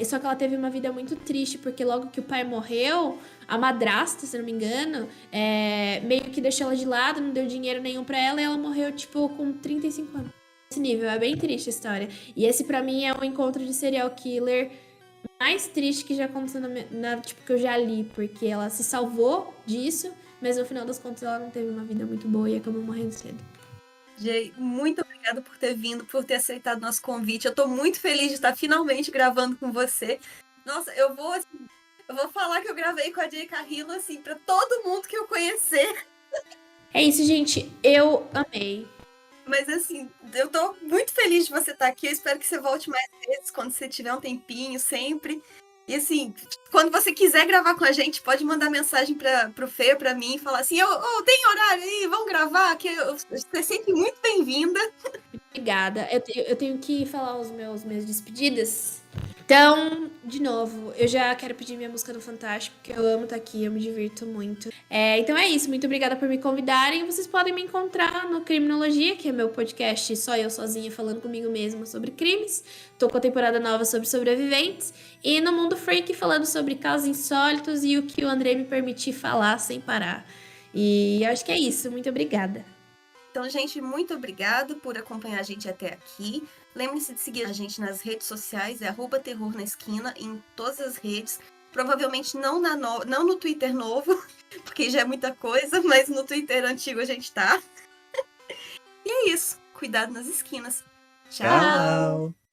Só que ela teve uma vida muito triste, porque logo que o pai morreu, a madrasta, se não me engano, meio que deixou ela de lado, não deu dinheiro nenhum pra ela, e ela morreu, tipo, com 35 anos. Esse nível, é bem triste a história. E esse, pra mim, é o encontro de serial killer mais triste que já aconteceu tipo, que eu já li, porque ela se salvou disso, mas no final das contas ela não teve uma vida muito boa e acabou morrendo cedo. Jay, muito obrigada por ter vindo, por ter aceitado nosso convite. Eu tô muito feliz de estar finalmente gravando com você. Nossa, eu vou falar que eu gravei com a Jay Carrillo, assim, pra todo mundo que eu conhecer. É isso, gente. Eu amei. Mas, assim, eu tô muito feliz de você estar aqui. Eu espero que você volte mais vezes, quando você tiver um tempinho, sempre. E, assim, quando você quiser gravar com a gente, pode mandar mensagem pro Fê, pra mim, e falar assim, tem horário aí, vamos gravar, que você é sempre muito bem-vinda. Obrigada. Eu tenho que falar os minhas despedidas. Então, de novo, eu já quero pedir minha música do Fantástico, porque eu amo estar aqui, eu me divirto muito. Então é isso, muito obrigada por me convidarem. Vocês podem me encontrar no Criminologia, que é meu podcast só eu sozinha falando comigo mesma sobre crimes. Tô com a temporada nova sobre sobreviventes. E no Mundo Freak falando sobre casos insólitos e o que o André me permitir falar sem parar. E eu acho que é isso, muito obrigada. Então, gente, muito obrigado por acompanhar a gente até aqui. Lembre-se de seguir a gente nas redes sociais, @terror na esquina, em todas as redes. Provavelmente não no Twitter novo, porque já é muita coisa, mas no Twitter antigo a gente tá. E é isso. Cuidado nas esquinas. Tchau! Tchau!